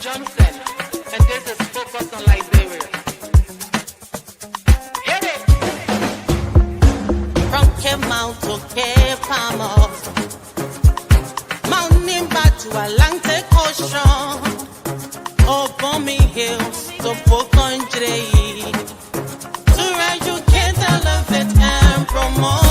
Johnson, and this is Focus on Liberia. Hit it! From Cape Mount to Cape Palmer, mountain back to Atlantic Ocean, Obomi Hills to Pocondre, to educate, elevate, and promote.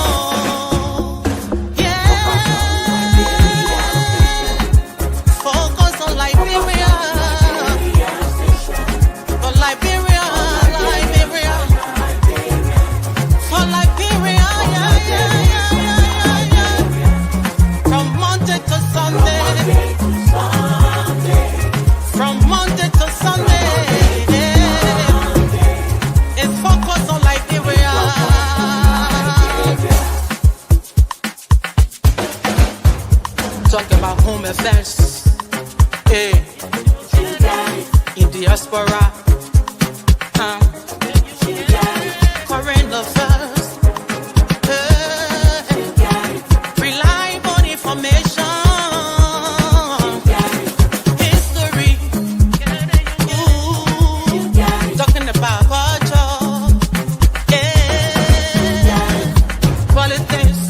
Talk about home affairs, in diaspora, foreign affairs, reliable information, history, talking about culture, politics,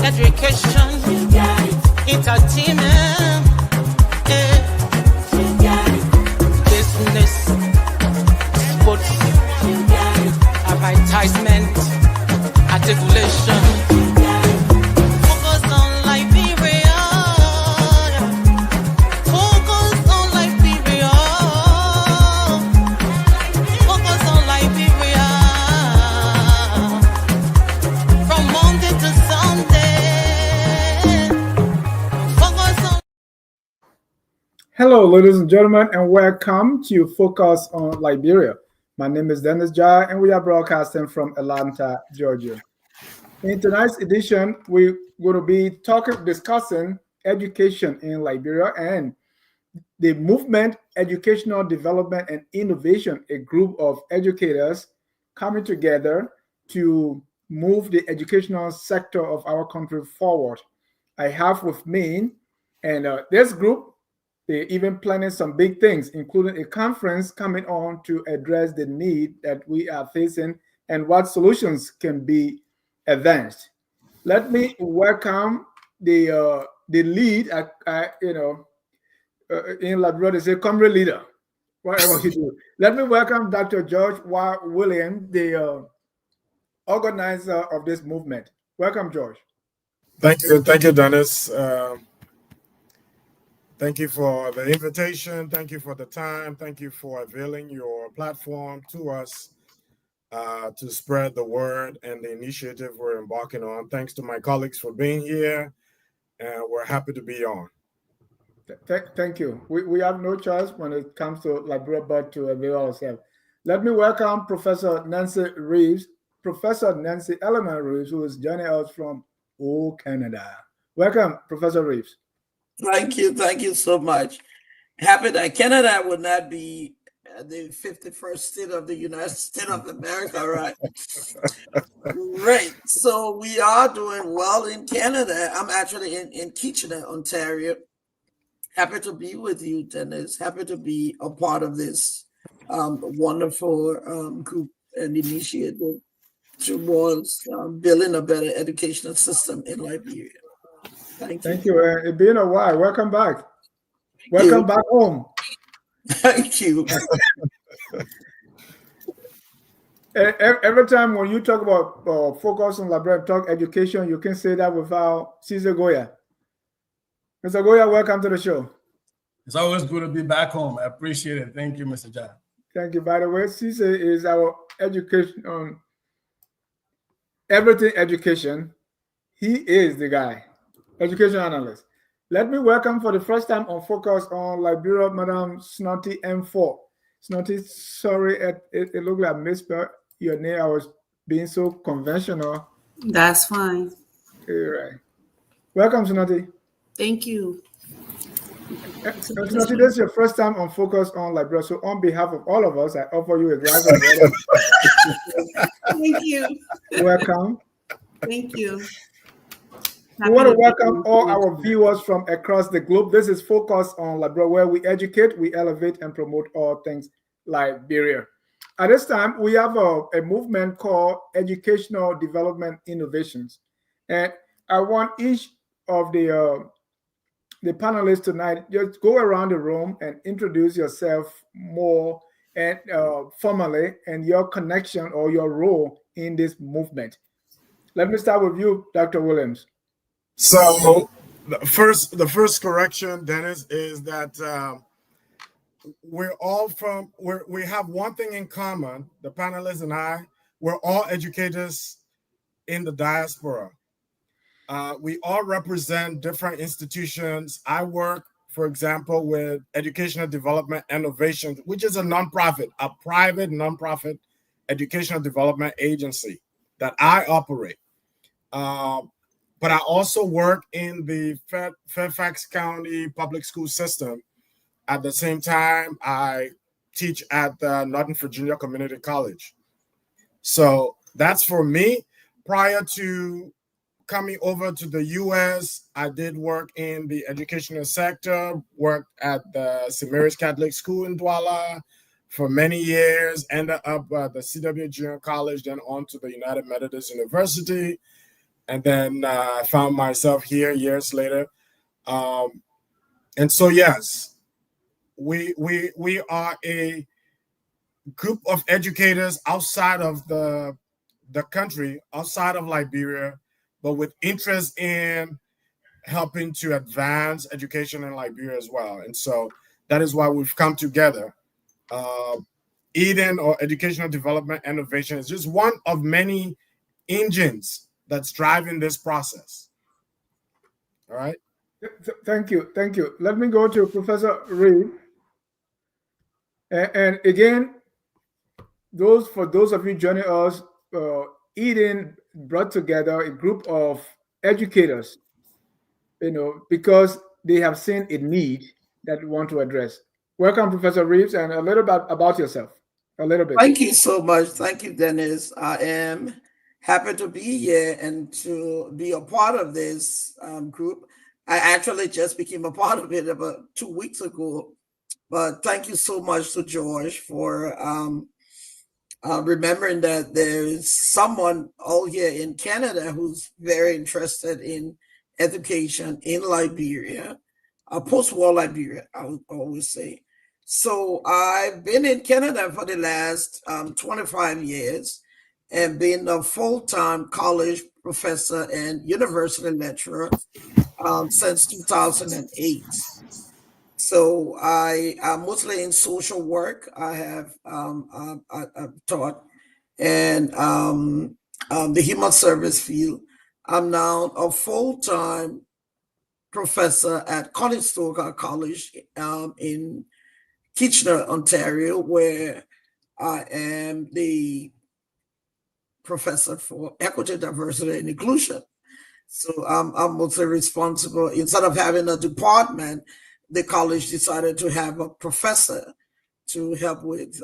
education, entertainment, business, sports, advertisement, articulation. Focus on Liberia. Focus on Liberia. Focus on Liberia. From Monday to Sunday. Hello, ladies and gentlemen, and welcome to Focus on Liberia. My name is Dennis Jai, and we are broadcasting from Atlanta, Georgia. In tonight's edition, we're going to be discussing education in Liberia and the movement, educational development and innovation, a group of educators coming together to move the educational sector of our country forward. I have with me, and this group, they're even planning some big things, including a conference coming on to address the need that we are facing and what solutions can be advanced. Let me welcome the lead. In Liberia, they say comrade leader, whatever you do. Let me welcome Dr. George Y. Williams, the organizer of this movement. Welcome, George. Thank you, Dennis. Thank you for the invitation. Thank you for the time. Thank you for availing your platform to us to spread the word and the initiative we're embarking on. Thanks to my colleagues for being here, and we're happy to be on. Thank you. We have no choice when it comes to Liberia but to avail ourselves. Let me welcome Professor Nancy Reeves, Professor Nancy Eleanor Reeves, who is joining us from Canada. Welcome, Professor Reeves. Thank you so much. Happy that Canada would not be the 51st state of the United States of America, right? Right. So we are doing well in Canada. I'm actually in Kitchener, Ontario. Happy to be with you, Dennis. Happy to be a part of this wonderful group and initiative towards building a better educational system in Liberia. Thank you. It's been a while. Welcome back. Welcome back home. Thank you. Every time when you talk about Focus on Liberia, talk education, you can say that without Cesar Goya. Mr. Goya, welcome to the show. It's always good to be back home. I appreciate it. Thank you, Mr. Jai. Thank you. By the way, Cesar is our education on everything education. He is the guy. Education analyst. Let me welcome for the first time on Focus on Liberia, Madam Snotty M4. Snotty, sorry, it looked like I misspelled your name. I was being so conventional. That's fine. All right. Welcome, Snotty. Thank you. Snotty, this is your first time on Focus on Liberia. So on behalf of all of us, I offer you a glass of water. Thank you. Welcome. Thank you. We want to Happy to be welcome all our viewers from across the globe. This is Focus on Liberia, where we educate, we elevate, and promote all things Liberia. At this time, we have a movement called Educational Development Innovations. And I want each of the panelists tonight just go around the room and introduce yourself more and formally and your connection or your role in this movement. Let me start with you, Dr. Williams. So the first correction, Dennis, is that we have one thing in common. The panelists and I, we're all educators in the diaspora. We all represent different institutions. I work, for example, with Educational Development Innovation, which is a nonprofit, a private nonprofit educational development agency that I operate. But I also work in the Fairfax County public school system. At the same time, I teach at the Northern Virginia Community College. So that's for me. Prior to coming over to the U.S., I did work in the educational sector, worked at the St. Mary's Catholic School in Douala for many years, ended up at the CW Junior College, then on to the United Methodist University. And then I found myself here years later. And so, yes, we are a group of educators outside of the country, outside of Liberia, but with interest in helping to advance education in Liberia as well. And so that is why we've come together. EDEN, or Educational Development Innovation, is just one of many engines that's driving this process. All right. Thank you. Thank you. Let me go to Professor Reed. And again, for those of you joining us, Eden brought together a group of educators, because they have seen a need that we want to address. Welcome, Professor Reeves, and a little bit about yourself. A little bit. Thank you so much. Thank you, Dennis. I am happy to be here and to be a part of this group. I actually just became a part of it about 2 weeks ago. But thank you so much to George for remembering that there's someone all here in Canada who's very interested in education in Liberia, post-war Liberia, I would always say. So I've been in Canada for the last 25 years and been a full-time college professor and university lecturer since 2008. So I'm mostly in social work. I have I've taught and the human service field. I'm now a full-time professor at Conestoga College in Kitchener, Ontario, where I am the professor for equity, diversity, and inclusion. So I'm mostly responsible. Instead of having a department, the college decided to have a professor to help with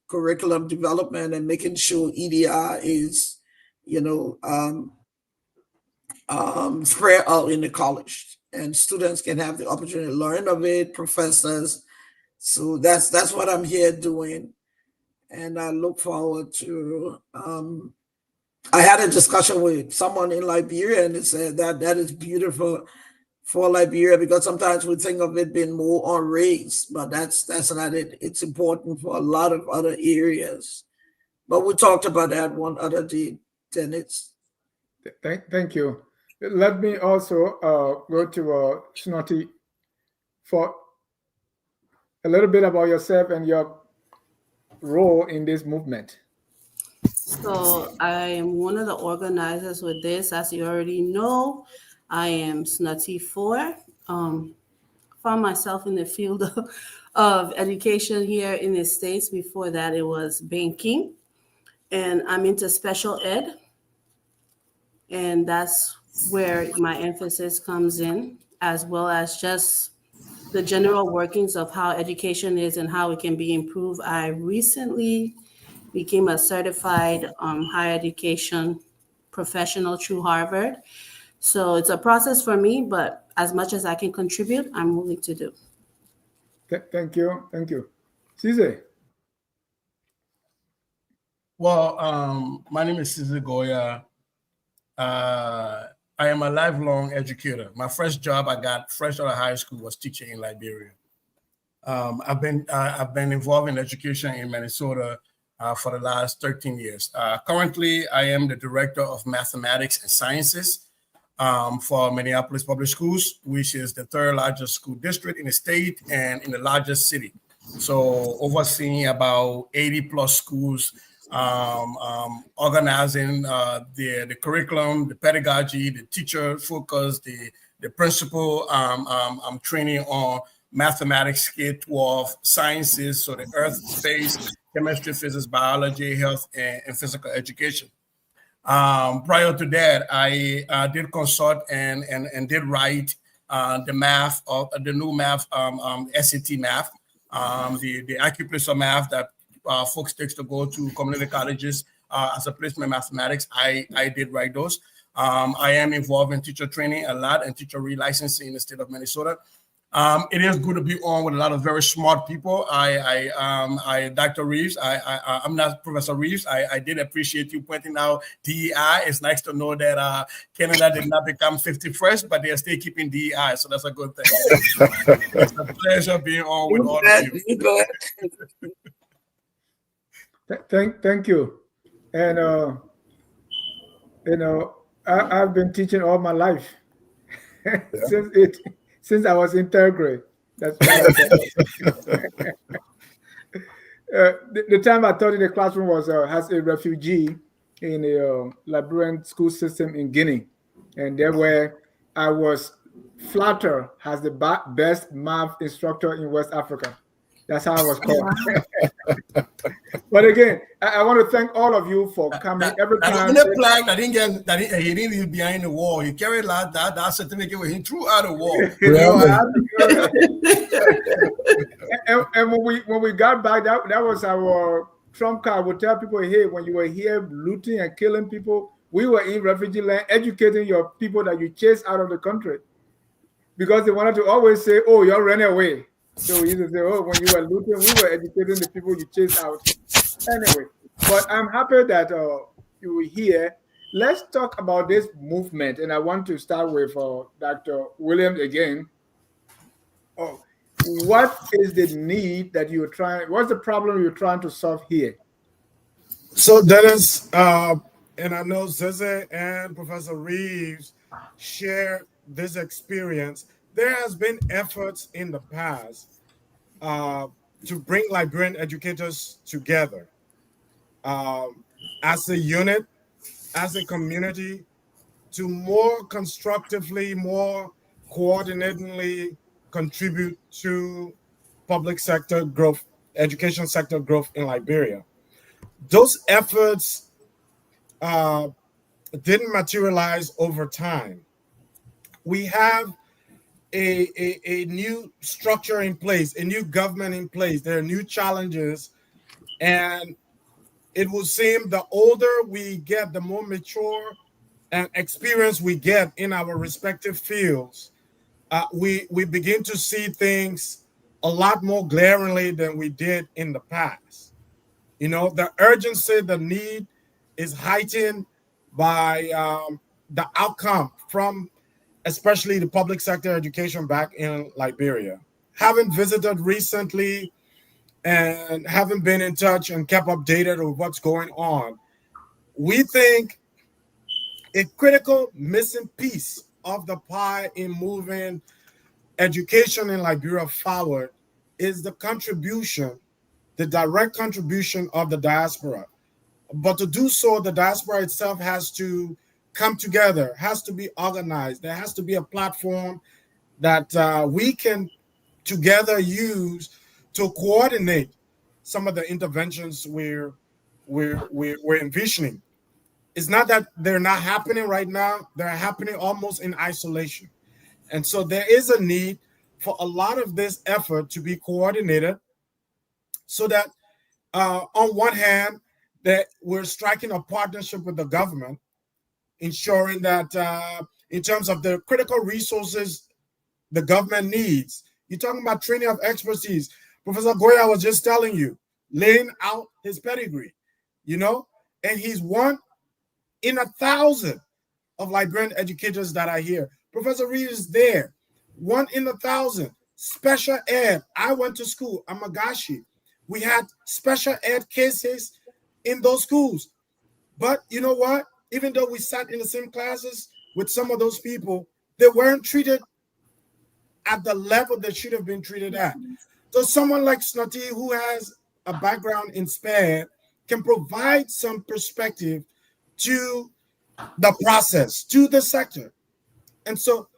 curriculum development and making sure EDI is, spread out in the college, and students can have the opportunity to learn of it, professors. So that's what I'm here doing, and I look forward to. I had a discussion with someone in Liberia, and they said that is beautiful for Liberia, because sometimes we think of it being more on race, but that's not it. It's important for a lot of other areas. But we talked about that one other day, Dennis. Thank you. Let me also go to Snotty for a little bit about yourself and your role in this movement. So I am one of the organizers with this. As you already know, I am Snotty 4. Found myself in the field of education here in the States. Before that, it was banking. And I'm into special ed. And that's where my emphasis comes in, as well as just the general workings of how education is and how it can be improved. I recently became a certified higher education professional through Harvard. So it's a process for me, but as much as I can contribute, I'm willing to do. Thank you. Thank you. Cesar. Well, my name is Cesar Goya. I am a lifelong educator. My first job I got fresh out of high school was teaching in Liberia. I've been involved in education in Minnesota for the last 13 years. Currently, I am the director of mathematics and sciences for Minneapolis Public Schools, which is the third largest school district in the state and in the largest city. So overseeing about 80 plus schools, organizing the curriculum, the pedagogy, the teacher focus, the principal training on mathematics, K-12, sciences, so the earth, space, chemistry, physics, biology, health, and physical education. Prior to that, I did consult and did write the math of the new math, SAT math, the acupressure math that folks takes to go to community colleges as a placement mathematics. I did write those. I am involved in teacher training a lot and teacher relicensing in the state of Minnesota. It is good to be on with a lot of very smart people. Dr. Reeves, I'm not Professor Reeves. I did appreciate you pointing out DEI. It's nice to know that Canada did not become 51st, but they are still keeping DEI. So that's a good thing. It's a pleasure being on with all of you. Thank you. And, I've been teaching all my life since I was in third grade. That's the time I taught in the classroom was as a refugee in a Liberian school system in Guinea, and there where I was flattered as the best math instructor in West Africa. That's how I was called. But again, I want to thank all of you for coming every time. That he didn't leave behind the wall. He carried that certificate with him throughout the wall. And when we got back, that was our trump card. We tell people, hey, when you were here looting and killing people, we were in refugee land educating your people that you chased out of the country. Because they wanted to always say, oh, you're running away. So we used to say, oh, when you were looting, we were educating the people you chased out. Anyway, but I'm happy that you were here. Let's talk about this movement. And I want to start with Dr. Williams again. Oh, what is the need that you're trying, what's the problem you're trying to solve here? So Dennis, and I know Zeze and Professor Reeves share this experience. There has been efforts in the past to bring Liberian educators together as a unit, as a community, to more constructively, more coordinatedly contribute to public sector growth, education sector growth in Liberia. Those efforts didn't materialize over time. We have a new structure in place, a new government in place. There are new challenges, and it will seem the older we get, the more mature and experience we get in our respective fields, we begin to see things a lot more glaringly than we did in the past. You know, the urgency, the need is heightened by the outcome from especially the public sector education back in Liberia. Having visited recently and having been in touch and kept updated with what's going on, we think a critical missing piece of the pie in moving education in Liberia forward is the contribution, the direct contribution of the diaspora. But to do so, the diaspora itself has to come together, has to be organized. There has to be a platform that we can together use to coordinate some of the interventions we're envisioning. It's not that they're not happening right now. They're happening almost in isolation. And so there is a need for a lot of this effort to be coordinated so that on one hand, that we're striking a partnership with the government, ensuring that in terms of the critical resources the government needs. You're talking about training of expertise. Professor Goya was just telling you, laying out his pedigree, and he's one in 1,000 of librarian educators that are here. Professor Reed is there, 1 in 1,000. Special ed. I went to school, Amagashi. We had special ed cases in those schools. But you know what? Even though we sat in the same classes with some of those people, they weren't treated at the level they should have been treated at. So someone like Snotty, who has a background in SPED, can provide some perspective to the process, to the sector. And so,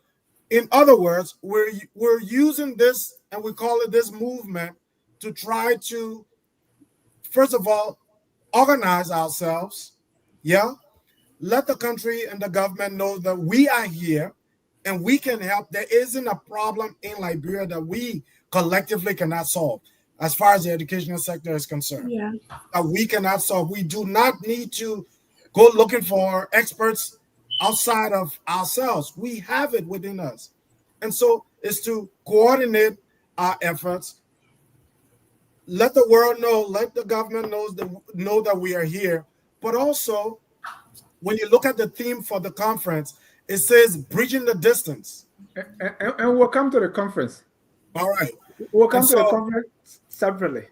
in other words, we're using this, and we call it this movement, to try to, first of all, organize ourselves, let the country and the government know that we are here and we can help. There isn't a problem in Liberia that we collectively cannot solve as far as the educational sector is concerned. That we cannot solve. We do not need to go looking for experts outside of ourselves. We have it within us. And so it's to coordinate our efforts, let the world know, let the government know that we are here. But also, when you look at the theme for the conference, it says bridging the distance. And we'll come to the conference. All right. We'll come to the conference separately.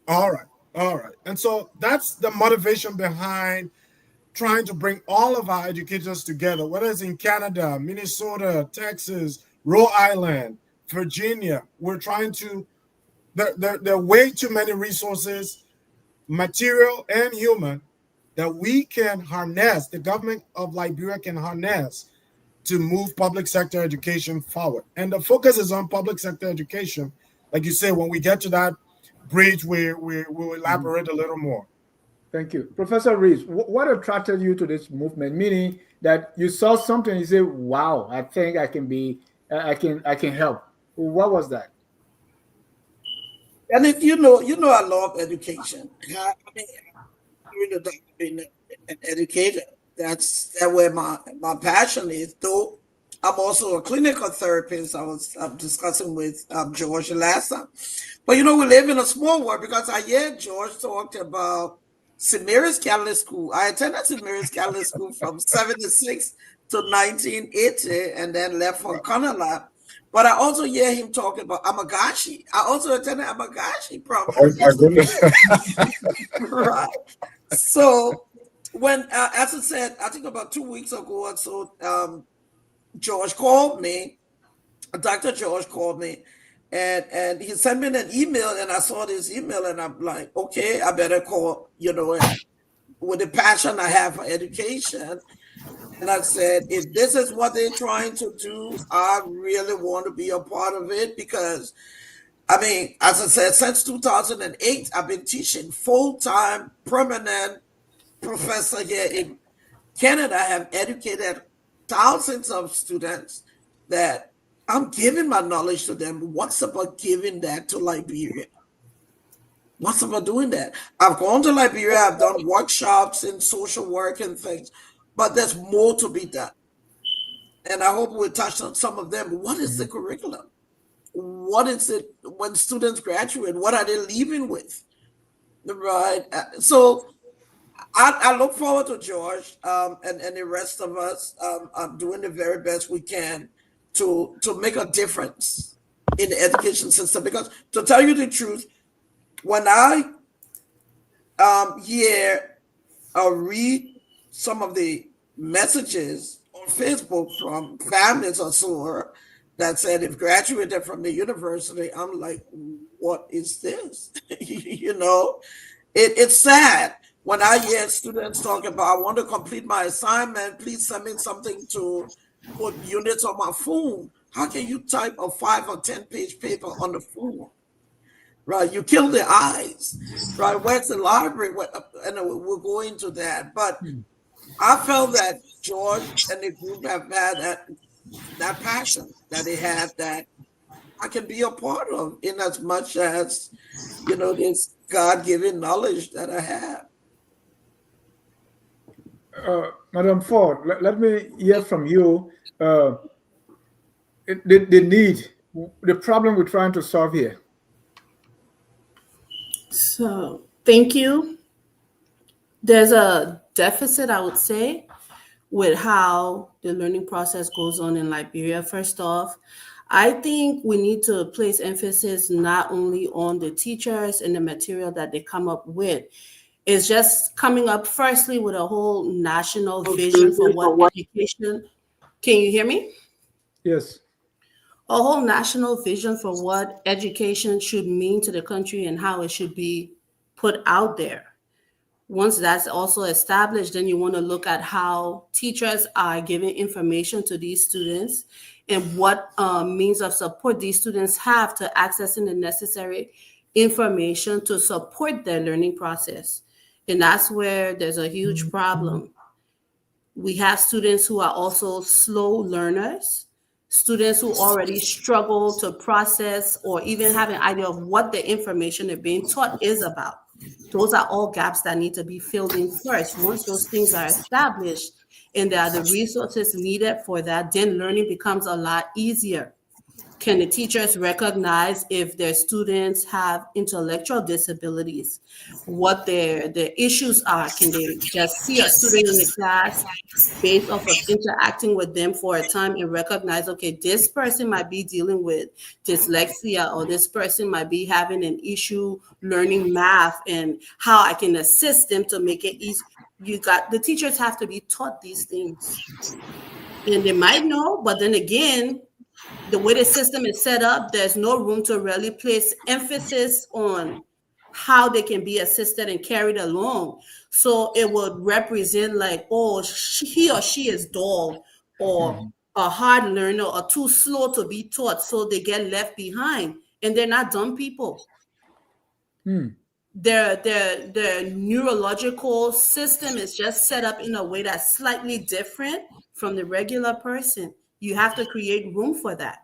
All right. And so that's the motivation behind trying to bring all of our educators together, whether it's in Canada, Minnesota, Texas, Rhode Island, Virginia. We're trying to, there are way too many resources, material and human, that we can harness, the government of Liberia can harness to move public sector education forward. And the focus is on public sector education. Like you say, when we get to that bridge, we'll elaborate a little more. Thank you. Professor Reeves, what attracted you to this movement? Meaning that you saw something, you say, wow, I think I can help. What was that? And if you know, I love education. I mean, being an educator. That's where my passion is. Though I'm also a clinical therapist. I'm discussing with George last time. But we live in a small world, because I heard George talked about Semira's Catholic School. I attended Semira's Catholic School from 76 to 1980, and then left for Canada. But I also hear him talking about Amagashi. I also attended Amagashi program. Oh my goodness. Right. So when, as I said, I think about 2 weeks ago or so, George called me, Dr. George called me, and he sent me an email, and I saw this email, and I'm like, okay, I better call, with the passion I have for education. And I said, if this is what they're trying to do, I really want to be a part of it, because, I mean, as I said, since 2008, I've been teaching full-time, permanent professor here in Canada. I have educated thousands of students that I'm giving my knowledge to them. What's about giving that to Liberia? What's about doing that? I've gone to Liberia, I've done workshops in social work and things, but there's more to be done. And I hope we'll touch on some of them. What is the curriculum? What is it when students graduate? What are they leaving with? Right. So I look forward to George and the rest of us doing the very best we can to make a difference in the education system. Because to tell you the truth, when I hear or read some of the messages on Facebook from families or so that said if graduated from the university, I'm like, what is this? It's sad when I hear students talk about, I want to complete my assignment, please send me something to put units on my phone. How can you type a 5 or 10 page paper on the phone? Right, you kill the eyes. Right, where's the library? And we'll go into that. But I felt that George and the group have had that passion that they have that I can be a part of, in as much as this God-given knowledge that I have. Madam Ford, let me hear from you. The need, the problem we're trying to solve here. So, thank you. There's a deficit, I would say, with how the learning process goes on in Liberia. First off, I think we need to place emphasis not only on the teachers and the material that they come up with. It's just coming up firstly with a whole national vision for what education. Can you hear me? Yes. A whole national vision for what education should mean to the country and how it should be put out there. Once that's also established, then you want to look at how teachers are giving information to these students and what means of support these students have to accessing the necessary information to support their learning process. And that's where there's a huge problem. We have students who are also slow learners, students who already struggle to process or even have an idea of what the information they're being taught is about. Those are all gaps that need to be filled in first. Once those things are established and there are the resources needed for that, then learning becomes a lot easier. Can the teachers recognize if their students have intellectual disabilities, what their issues are? Can they just see a student in the class based off of interacting with them for a time and recognize, okay, this person might be dealing with dyslexia or this person might be having an issue learning math and how I can assist them to make it easy. The teachers have to be taught these things. And they might know, but then again, the way the system is set up, there's no room to really place emphasis on how they can be assisted and carried along. So it would represent like, oh, he or she is dull or a hard learner or too slow to be taught, so they get left behind. And they're not dumb people. Their neurological system is just set up in a way that's slightly different from the regular person. You have to create room for that.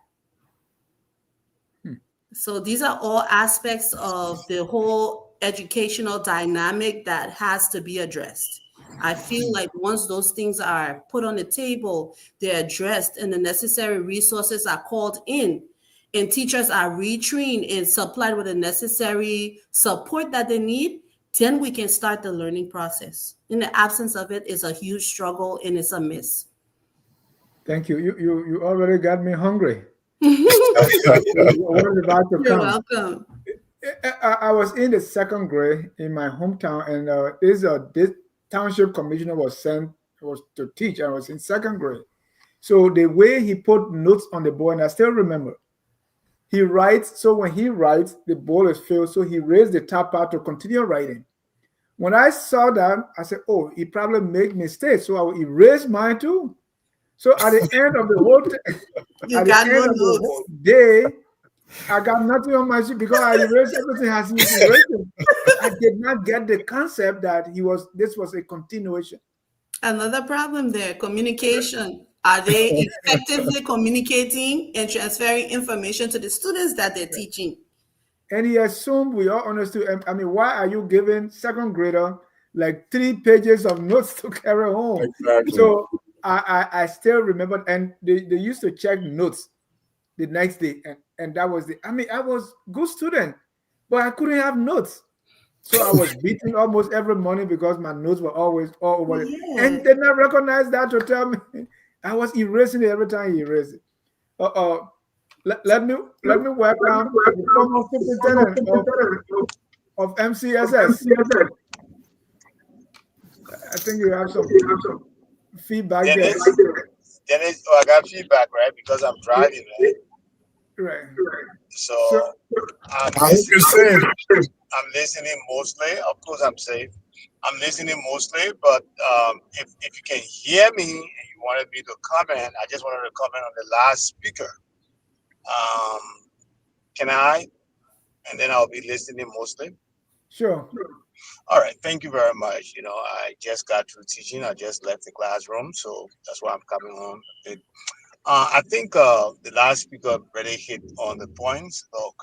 So these are all aspects of the whole educational dynamic that has to be addressed. I feel like once those things are put on the table, they're addressed and the necessary resources are called in and teachers are retrained and supplied with the necessary support that they need, then we can start the learning process. In the absence of it, it's a huge struggle and it's a miss. Thank you. You already got me hungry. You're welcome. I was in the second grade in my hometown, and this township commissioner was to teach. I was in second grade, so the way he put notes on the board, and I still remember, he writes. So when he writes, the board is filled, so he raised the top part to continue writing. When I saw that, I said, "Oh, he probably made mistakes," so I will erase mine too. So at the end of the whole day, I got nothing on my sheet because I erased everything as he was erasing. I did not get the concept that this was a continuation. Another problem there, communication. Are they effectively communicating and transferring information to the students that they're teaching? And he assumed we all understood. I mean, why are you giving second grader like 3 pages of notes to carry home? Exactly. So I still remember, and they used to check notes the next day, and that was I was good student, but I couldn't have notes. So I was beaten almost every morning because my notes were always all over it. And they not recognize that to tell me I was erasing it every time he erased it. Let me welcome the former superintendent of MCSS. I think you have some feedback there. Dennis, I got feedback, right? Because I'm driving, right? Right. So I hope you're safe. I'm listening mostly. Of course, I'm safe. I'm listening mostly, but if you can hear me and you wanted me to comment, I just wanted to comment on the last speaker. Can I? And then I'll be listening mostly. Sure. All right. Thank you very much. I just got through teaching. I just left the classroom, so that's why I'm coming home. I think the last speaker really hit on the points. Look,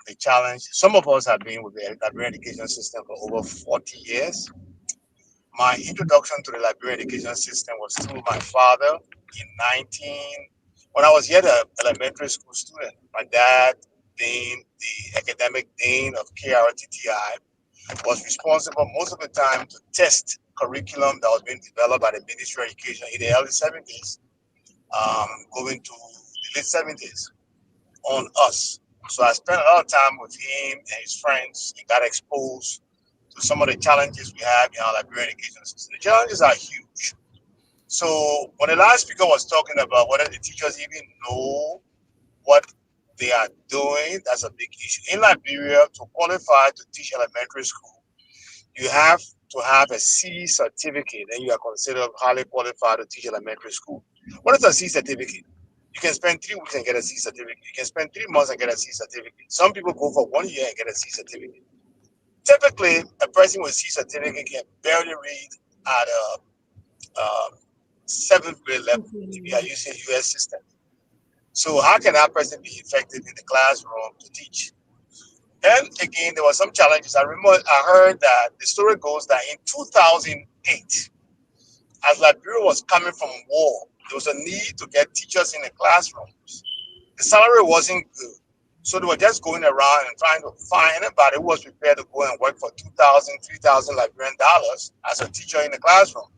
the challenge. Some of us have been with the Liberian education system for over 40 years. My introduction to the Liberian education system was through my father when I was yet an elementary school student. My dad, being the academic dean of KRTTI, was responsible most of the time to test curriculum that was being developed by the Ministry of Education in the early 70s, going to the late 70s on us. So I spent a lot of time with him and his friends and got exposed to some of the challenges we have in our Liberian education system. The challenges are huge. So when the last speaker was talking about whether the teachers even know what they are doing, that's a big issue. In Liberia, to qualify to teach elementary school, you have to have a C certificate, and you are considered highly qualified to teach elementary school. What is a C certificate? You can spend 3 weeks and get a C certificate. You can spend 3 months and get a C certificate. Some people go for 1 year and get a C certificate. Typically, a person with C certificate can barely read at a 7th grade level if you are using US system. So how can that person be effective in the classroom to teach? Then again, there were some challenges. I heard that the story goes that in 2008, as Liberia was coming from war, there was a need to get teachers in the classrooms. The salary wasn't good. So they were just going around and trying to find anybody who was prepared to go and work for $2,000, $3,000 Liberian dollars as a teacher in the classroom.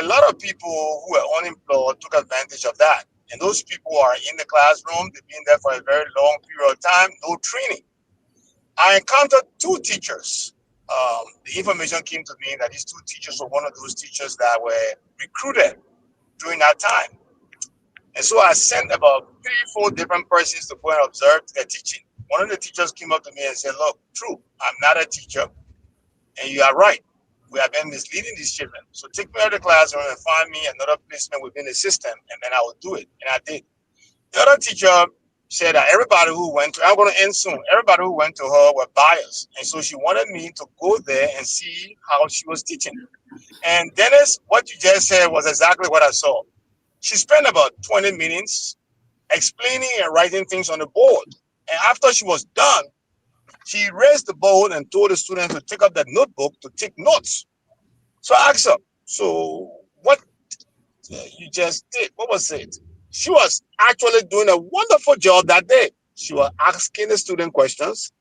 A lot of people who were unemployed took advantage of that. And those people who are in the classroom, they've been there for a very long period of time, no training. I encountered 2 teachers. The information came to me that these 2 teachers were one of those teachers that were recruited during that time. And so I sent about 3, 4 different persons to go and observe their teaching. One of the teachers came up to me and said, look, true, I'm not a teacher. And you are right. We have been misleading these children. So take me out of the classroom and find me another placement within the system, and then I will do it. And I did. The other teacher said that everybody who went to, I'm going to end soon, everybody who went to her were biased. And so she wanted me to go there and see how she was teaching. And Dennis, what you just said was exactly what I saw. She spent about 20 minutes explaining and writing things on the board. And after she was done, she raised the board and told the students to take up that notebook to take notes. So I asked her, so what you just did, what was it? She was actually doing a wonderful job that day. She was asking the student questions.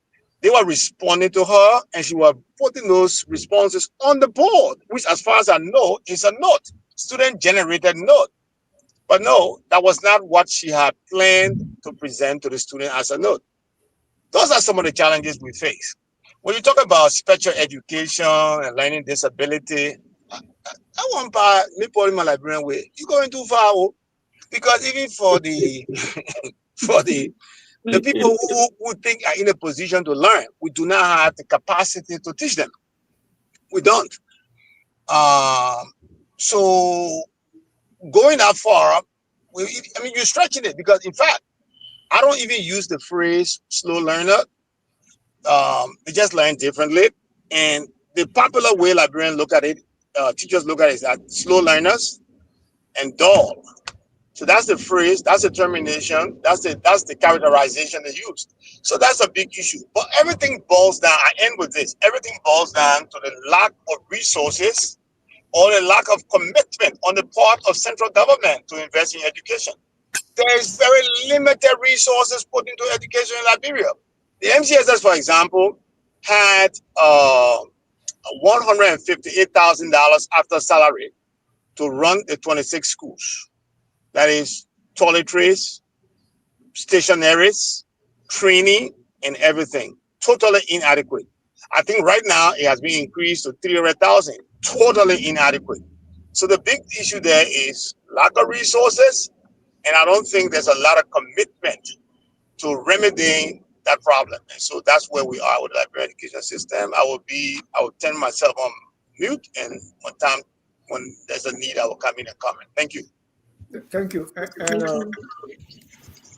They were responding to her, and she was putting those responses on the board, which as far as I know is a note, student-generated note. But no, that was not what she had planned to present to the student as a note. Those are some of the challenges we face. When you talk about special education and learning disability, I want to me put in my Liberian way. You're going too far, because even for the for the people who think are in a position to learn, we do not have the capacity to teach them. We don't. So going that far, you're stretching it, because in fact, I don't even use the phrase slow learner. They just learn differently. And the popular way Liberians look at it, teachers look at it, is that slow learners and dull. So that's the phrase, that's the termination, that's the characterization they use. So that's a big issue. But everything boils down, I end with this, everything boils down to the lack of resources or the lack of commitment on the part of central government to invest in education. There is very limited resources put into education in Liberia. The MCSS, for example, had $158,000 after salary to run the 26 schools. That is toiletries, stationaries, training, and everything. Totally inadequate. I think right now it has been increased to 300,000. Totally inadequate. So the big issue there is lack of resources, and I don't think there's a lot of commitment to remedying that problem. And so that's where we are with the Liberian education system. I will turn myself on mute, and when there's a need, I will come in and comment. Thank you. Thank you. And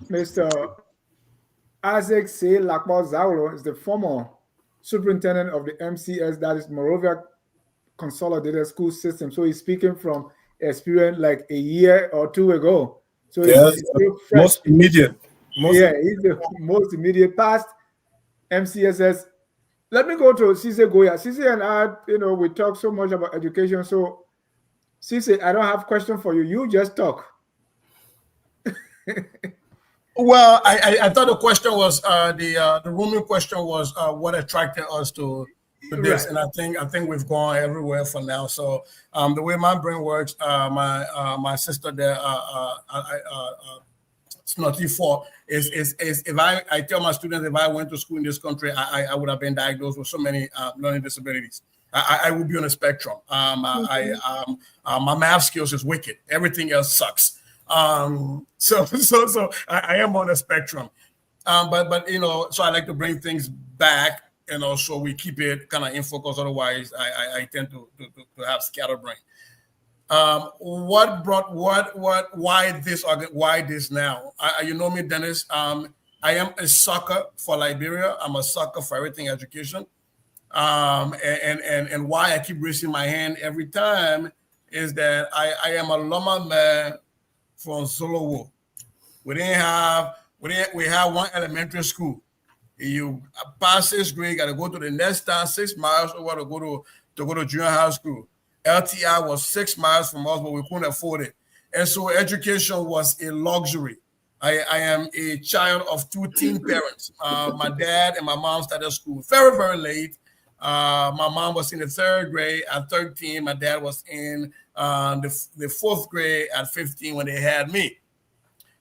Mr. Isaac C. Lakmal Zaulo is the former superintendent of the MCS, that is Morovia Consolidated School System. So he's speaking from experience like a year or 2 ago. So yes, most immediate. He's the most immediate past MCSS Let me go to Cisse Goya. Cisse and I, we talk so much about education. So, Cisse, I don't have question for you. You just talk. Well, I thought the question was the rooming question was what attracted us to this, Right. and I think we've gone everywhere for now. So the way my brain works, my sister there, Snotty for is if I tell my students if I went to school in this country, I would have been diagnosed with so many learning disabilities. I would be on a spectrum. My math skills is wicked. Everything else sucks. So I am on a spectrum. But so I like to bring things back, so we keep it kind of in focus. Otherwise, I tend to have scatterbrain. Why this now? You know me, Dennis. I am a sucker for Liberia. I'm a sucker for everything education. And why I keep raising my hand every time is that I am a Loma man from Solowo. We have one elementary school. You pass 6th grade, got to go to the next town 6 miles over to go to junior high school. LTI was 6 miles from us, but we couldn't afford it. And so education was a luxury. I am a child of 2 teen parents. My dad and my mom started school very, very late. My mom was in the 3rd grade at 13. My dad was in the 4th grade at 15 when they had me.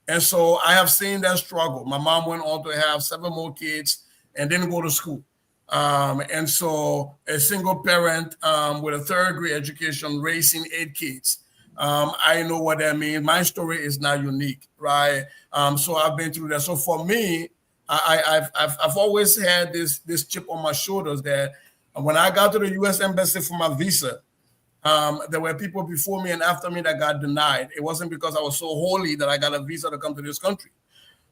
And so I have seen that struggle. My mom went on to have 7 more kids and didn't go to school. And so a single parent with a 3rd grade education raising 8 kids. I know what that means. My story is not unique, right? So I've been through that. So for me, I've always had this chip on my shoulders that when I got to the U.S. Embassy for my visa, there were people before me and after me that got denied. It wasn't because I was so holy that I got a visa to come to this country.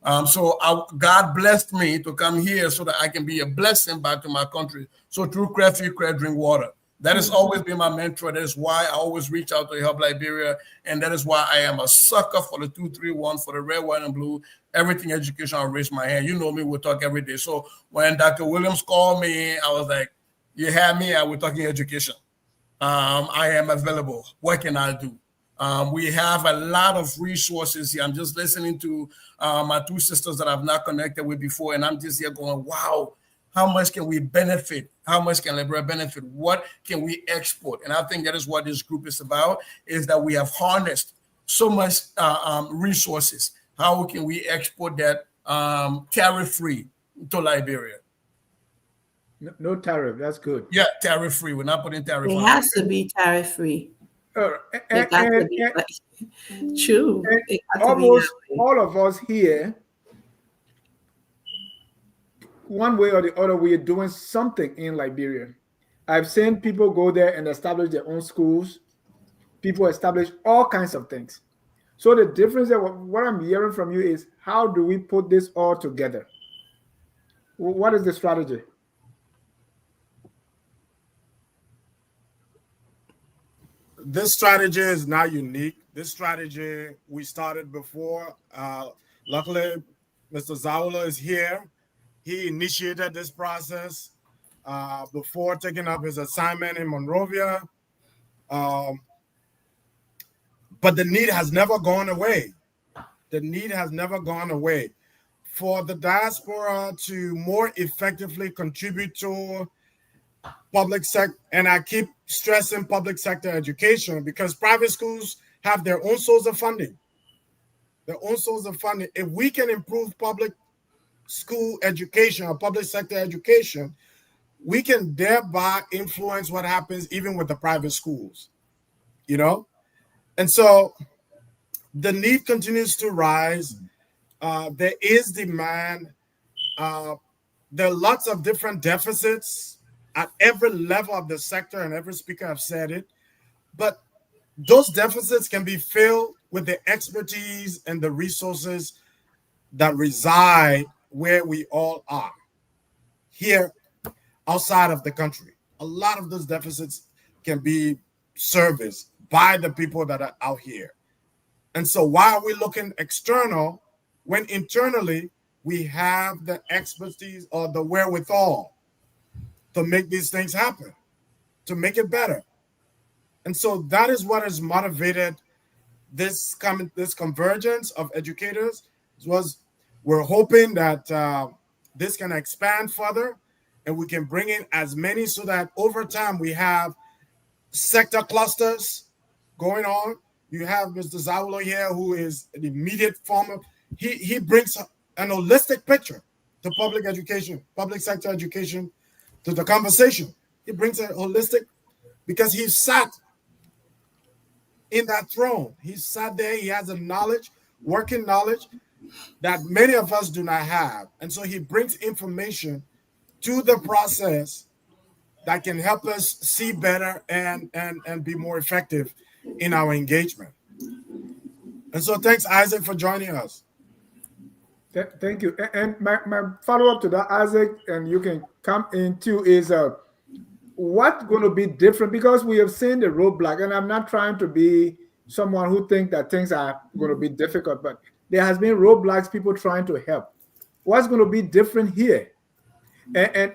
God blessed me to come here so that I can be a blessing back to my country. So through Credit Free, Credit Drink Water. That has always been my mentor. That is why I always reach out to Help Liberia. And that is why I am a sucker for the 231, for the red, white, and blue. Everything education, I'll raise my hand. You know me, we'll talk every day. So when Dr. Williams called me, I was like, you have me, I was talking education. I am available. What can I do? We have a lot of resources here. I'm just listening to my 2 sisters that I've not connected with before, and I'm just here going, wow, how much can we benefit? How much can Liberia benefit? What can we export? And I think that is what this group is about, is that we have harnessed so much resources. How can we export that tariff-free to Liberia? No tariff. That's good. Yeah, tariff-free. We're not putting tariff on It has to be tariff-free. It got to be true. It got to be Almost that way. all of us here, one way or the other, we are doing something in Liberia. I've seen people go there and establish their own schools. People establish all kinds of things. So the difference that what I'm hearing from you is, how do we put this all together? What is the strategy? This strategy is not unique. This strategy we started before. Luckily, Mr. Zaula is here. He initiated this process before taking up his assignment in Monrovia. But the need has never gone away. The need has never gone away for the diaspora to more effectively contribute to public sector. And I keep stressing public sector education because private schools have their own source of funding. Their own source of funding. If we can improve public school education or public sector education, we can thereby influence what happens even with the private schools, you know? And so the need continues to rise. There is demand. There are lots of different deficits at every level of the sector, and every speaker have said it. But those deficits can be filled with the expertise and the resources that reside where we all are, here outside of the country. A lot of those deficits can be serviced by the people that are out here. And so why are we looking external when internally we have the expertise or the wherewithal to make these things happen, to make it better. And so that is what has motivated this convergence of educators. Was we're hoping that this can expand further, and we can bring in as many so that over time we have sector clusters going on. You have Mr. Zawulo here, who is an immediate former. He brings an holistic picture to public education, public sector education, to the conversation. He brings a holistic, because he sat in that throne. He sat there. He has a knowledge, working knowledge, that many of us do not have. And so he brings information to the process that can help us see better and be more effective in our engagement. And so thanks, Isaac, for joining us. Thank you. And my follow-up to that, Isaac, and you can come in too, is what's going to be different? Because we have seen the roadblock, and I'm not trying to be someone who thinks that things are going to be difficult, but there has been roadblocks, people trying to help. What's going to be different here? And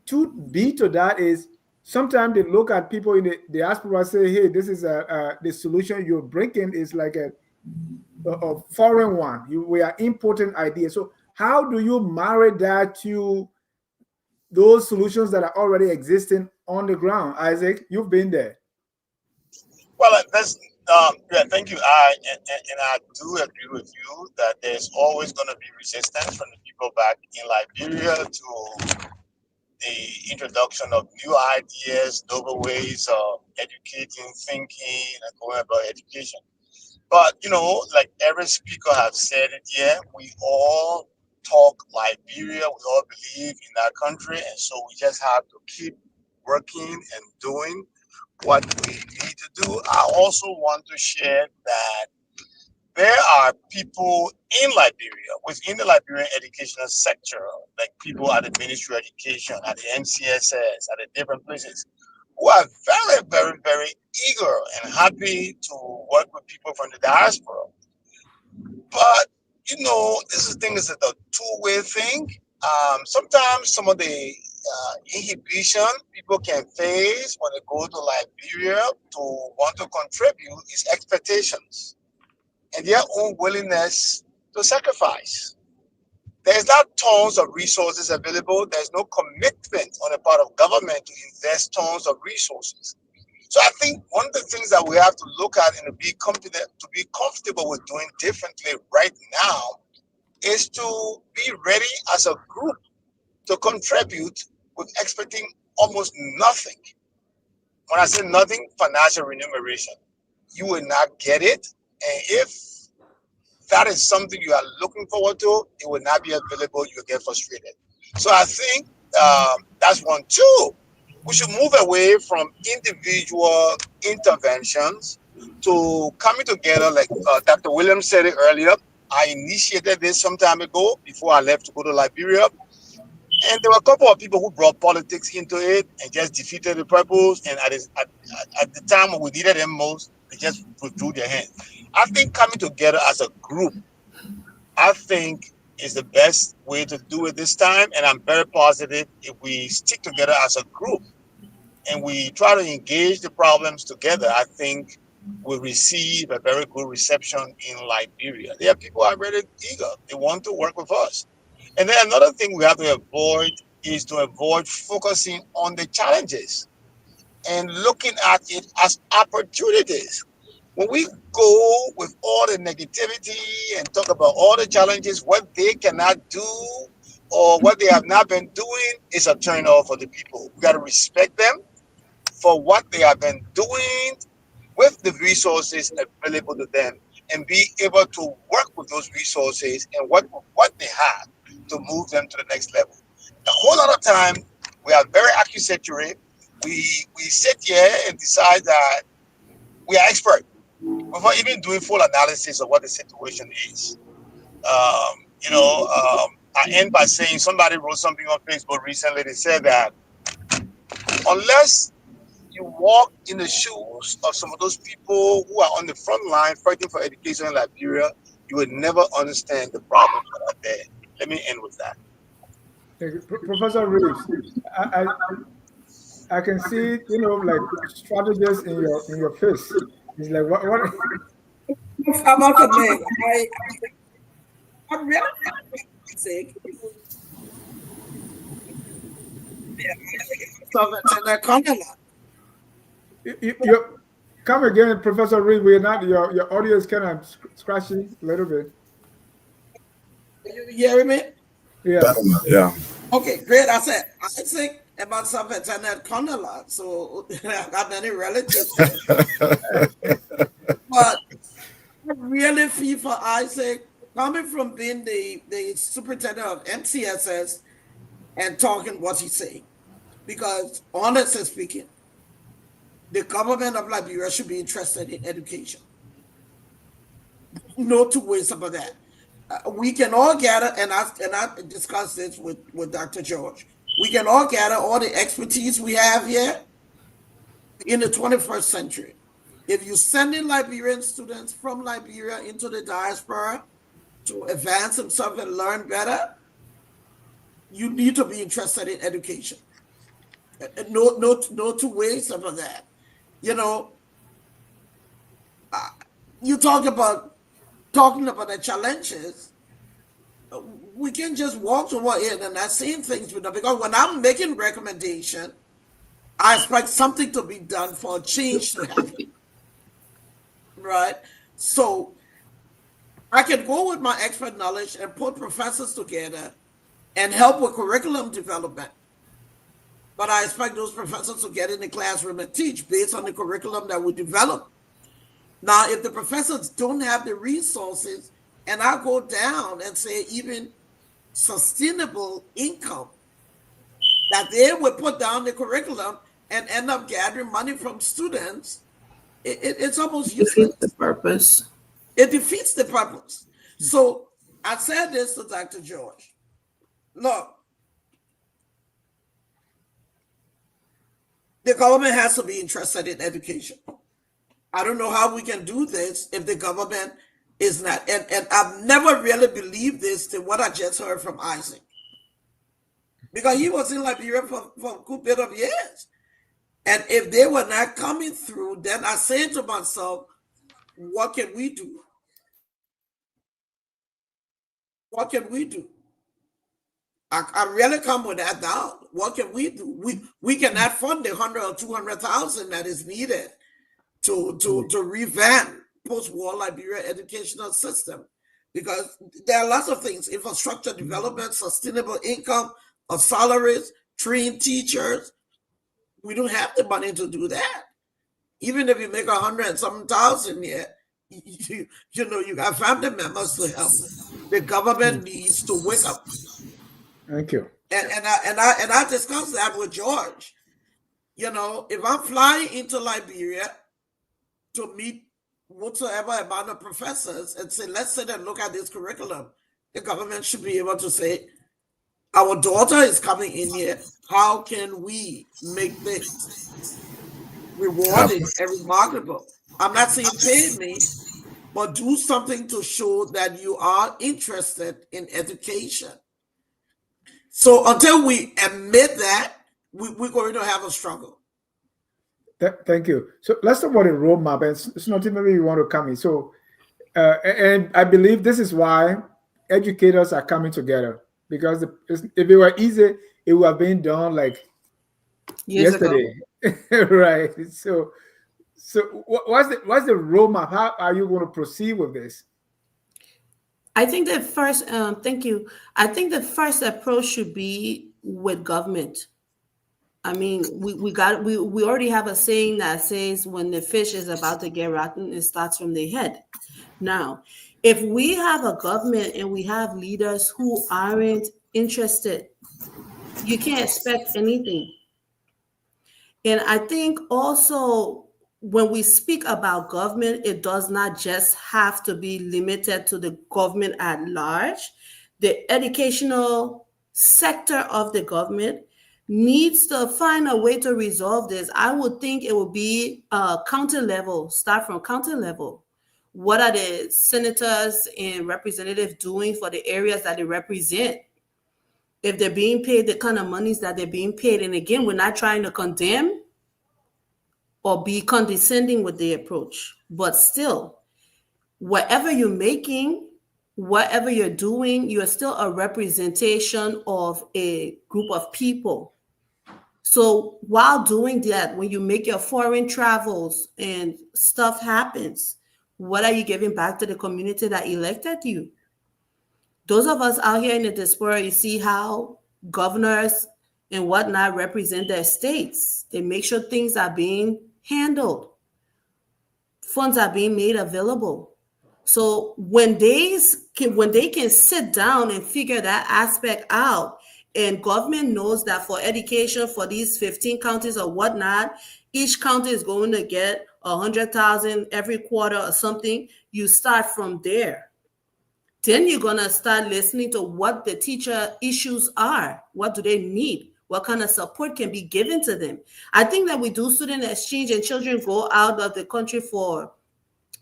to be to that is sometimes they look at people in the diaspora and say, hey, this is the solution you're bringing is like a foreign one. We are importing ideas. So how do you marry that to those solutions that are already existing on the ground? Isaac, you've been there. Well, that's yeah. Thank you. I do agree with you that there's always going to be resistance from the people back in Liberia to the introduction of new ideas, novel ways of educating, thinking, and going about education. But like every speaker have said it here, we all talk Liberia, we all believe in our country, and so we just have to keep working and doing what we need to do. I also want to share that there are people in Liberia, within the Liberian educational sector, like people at the Ministry of Education, at the MCSS, at the different places, who are very, very, very eager and happy to work with people from the diaspora. But this thing is a two-way thing. Sometimes some of the inhibition people can face when they go to Liberia to want to contribute is expectations and their own willingness to sacrifice. There's not tons of resources available. There's no commitment on the part of government to invest tons of resources. So I think one of the things that we have to look at and to be comfortable with doing differently right now is to be ready as a group to contribute with expecting almost nothing. When I say nothing, financial remuneration, you will not get it. And if that is something you are looking forward to, it will not be available. You'll get frustrated. So I think that's one. Two, we should move away from individual interventions to coming together, like Dr. Williams said it earlier. I initiated this some time ago before I left to go to Liberia. And there were a couple of people who brought politics into it and just defeated the purpose. And at the time when we needed them most, they just withdrew their hands. I think coming together as a group, I think, is the best way to do it this time. And I'm very positive if we stick together as a group and we try to engage the problems together, I think we'll receive a very good reception in Liberia. There are people who are very eager. They want to work with us. And then another thing we have to avoid is to avoid focusing on the challenges and looking at it as opportunities. When we go with all the negativity and talk about all the challenges, what they cannot do or what they have not been doing is a turn off for the people. We got to respect them for what they have been doing with the resources available to them and be able to work with those resources and what they have to move them to the next level. A whole lot of time, we are very accusatory. We sit here and decide that we are expert before even doing full analysis of what the situation is. I end by saying somebody wrote something on Facebook recently. They said that unless you walk in the shoes of some of those people who are on the front line fighting for education in Liberia, you would never understand the problems that are there. Let me end with that. Thank you. Professor Reeves, I can see, like strategies in your face. It's like what I'm not a man. I'm really sick. So that Congola. you come again, Professor Reeves. We're not your audio is kind of scratchy a little bit. You hearing me? Yeah. Yeah. Okay, great. I said I think about something that Congola. So I got many relatives there. But I really feel for Isaac coming from being the superintendent of MCSS and talking what he's saying. Because honestly speaking, the government of Liberia should be interested in education. No two ways about that. We can all gather, and I discussed this with Dr. George. We can all gather all the expertise we have here in the 21st century. If you send in Liberian students from Liberia into the diaspora to advance themselves and learn better, you need to be interested in education. No two ways about that. You talking about the challenges. We can just walk over in and not saying things with them, because when I'm making recommendation, I expect something to be done for a change to happen. Right? So I can go with my expert knowledge and put professors together and help with curriculum development. But I expect those professors to get in the classroom and teach based on the curriculum that we develop. Now, if the professors don't have the resources, and I go down and say even sustainable income, that they would put down the curriculum and end up gathering money from students, it's almost useless. The purpose. It defeats the purpose. So I said this to Dr. George. Look, the government has to be interested in education. I don't know how we can do this if the government is not. And I've never really believed this to what I just heard from Isaac. Because he was in Liberia for a good bit of years. And if they were not coming through, then I say to myself, what can we do? What can we do? I really come with that down. What can we do? We cannot fund the 100 or 200,000 that is needed to revamp post-war Liberia educational system, because there are lots of things: infrastructure development, sustainable income, of salaries, trained teachers. We don't have the money to do that. Even if you make 100,000 here, you got family members to help. The government needs to wake up. Thank you. And I discussed that with George. If I'm flying into Liberia to meet whatsoever amount of professors and say, let's sit and look at this curriculum, the government should be able to say, our daughter is coming in here. How can we make this rewarding and remarkable? I'm not saying pay me, but do something to show that you are interested in education. So until we admit that, we're going to have a struggle. Thank you. So let's talk about the roadmap, and it's not maybe you want to come in. So, and I believe this is why educators are coming together, because if it were easy, it would have been done like yesterday, right? So what's the roadmap? How are you going to proceed with this? I think the first, thank you. I think the first approach should be with government. I mean, we already have a saying that says when the fish is about to get rotten, it starts from the head. Now, if we have a government and we have leaders who aren't interested, you can't expect anything. And I think also when we speak about government, it does not just have to be limited to the government at large. The educational sector of the government needs to find a way to resolve this. I would think it would be county level, start from county level. What are the senators and representatives doing for the areas that they represent? if they're being paid the kind of monies that they're being paid. And again, we're not trying to condemn or be condescending with the approach, but still, whatever you're making, whatever you're doing, you're still a representation of a group of people. So while doing that, when you make your foreign travels and stuff happens, what are you giving back to the community that elected you? Those of us out here in the diaspora, you see how governors and whatnot represent their states. They make sure things are being handled. Funds are being made available. So when they can sit down and figure that aspect out, and government knows that for education for these 15 counties or whatnot, each county is going to get 100,000 every quarter or something, you start from there. Then you're going to start listening to what the teacher issues are. What do they need? What kind of support can be given to them? I think that we do student exchange and children go out of the country for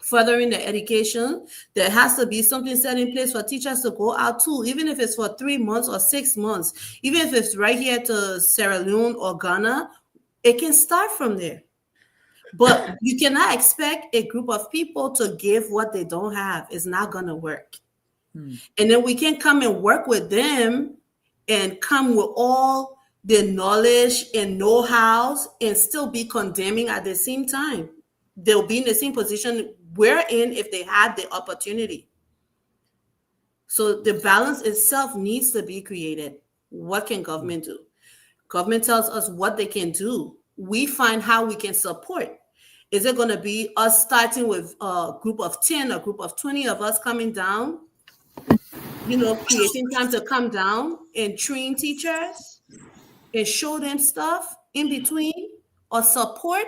furthering their education. There has to be something set in place for teachers to go out to, even if it's for 3 months or 6 months, even if it's right here to Sierra Leone or Ghana, it can start from there. But you cannot expect a group of people to give what they don't have. It's not going to work. And then we can come and work with them and come with all the knowledge and know-hows and still be condemning at the same time. They'll be in the same position we're in if they had the opportunity. So the balance itself needs to be created. What can government do? Government tells us what they can do. We find how we can support. Is it going to be us starting with a group of 10, a group of 20 of us coming down, creating time to come down and train teachers and show them stuff in between, or support,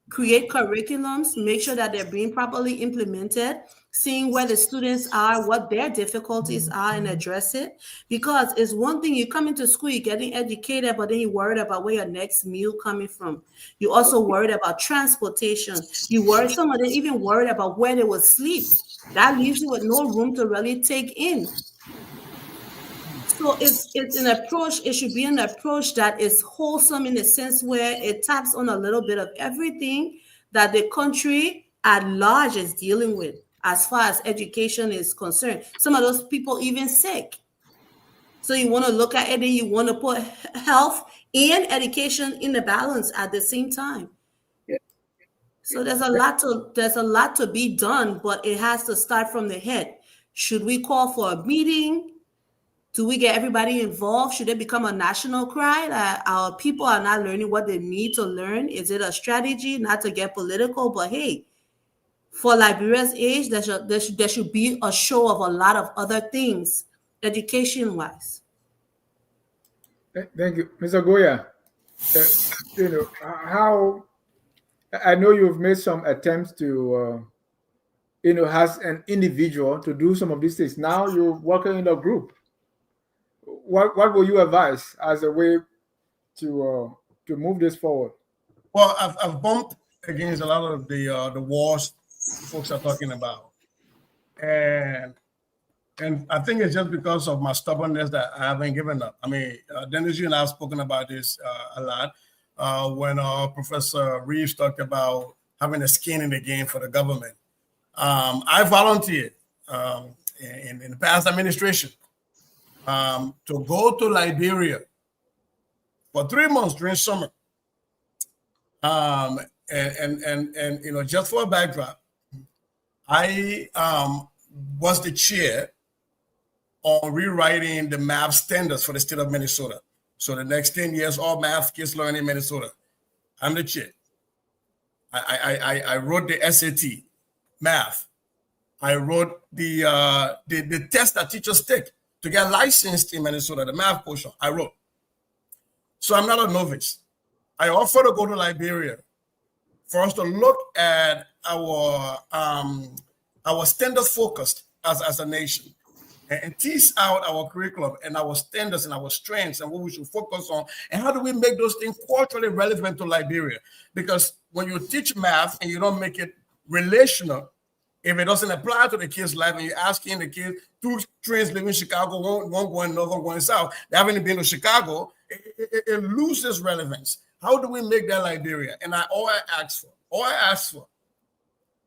create curriculums, make sure that they're being properly implemented, seeing where the students are, what their difficulties are, and address it. Because it's one thing, you come into school, you're getting educated, but then you're worried about where your next meal coming from. You're also worried about transportation. You worry, some of them even worried about where they will sleep. That leaves you with no room to really take in. So it's an approach. It should be an approach that is wholesome in the sense where it taps on a little bit of everything that the country at large is dealing with as far as education is concerned. Some of those people even sick. So you want to look at it and you want to put health and education in the balance at the same time. So there's a lot to be done, but it has to start from the head. Should we call for a meeting? Do we get everybody involved? Should it become a national cry that our people are not learning what they need to learn? Is it a strategy? Not to get political, but hey, for Liberia's age, there should be a show of a lot of other things, education-wise. Thank you, Mr. Goya. How I know you've made some attempts to, as an individual to do some of these things. Now you're working in a group. What will you advise as a way to move this forward? Well, I've bumped against a lot of the wars folks are talking about, and I think it's just because of my stubbornness that I haven't given up. I mean, Dennis, you and I have spoken about this a lot when Professor Reeves talked about having a skin in the game for the government. I volunteered in the past administration to go to Liberia for 3 months during summer. And just for a backdrop, I was the chair on rewriting the math standards for the state of Minnesota. So the next 10 years, all math kids learn in Minnesota. I'm the chair. I wrote the SAT math. I wrote the test that teachers take to get licensed in Minnesota, the math portion, I wrote. So I'm not a novice. I offered to go to Liberia for us to look at our standard focused as a nation and tease out our curriculum and our standards and our strengths and what we should focus on. And how do we make those things culturally relevant to Liberia? Because when you teach math and you don't make it relational, If it doesn't apply to the kid's life, and you're asking the kid, 2 trains live in Chicago, one going north, one going south, they haven't been to Chicago, it loses relevance. How do we make that Liberia? And all I asked for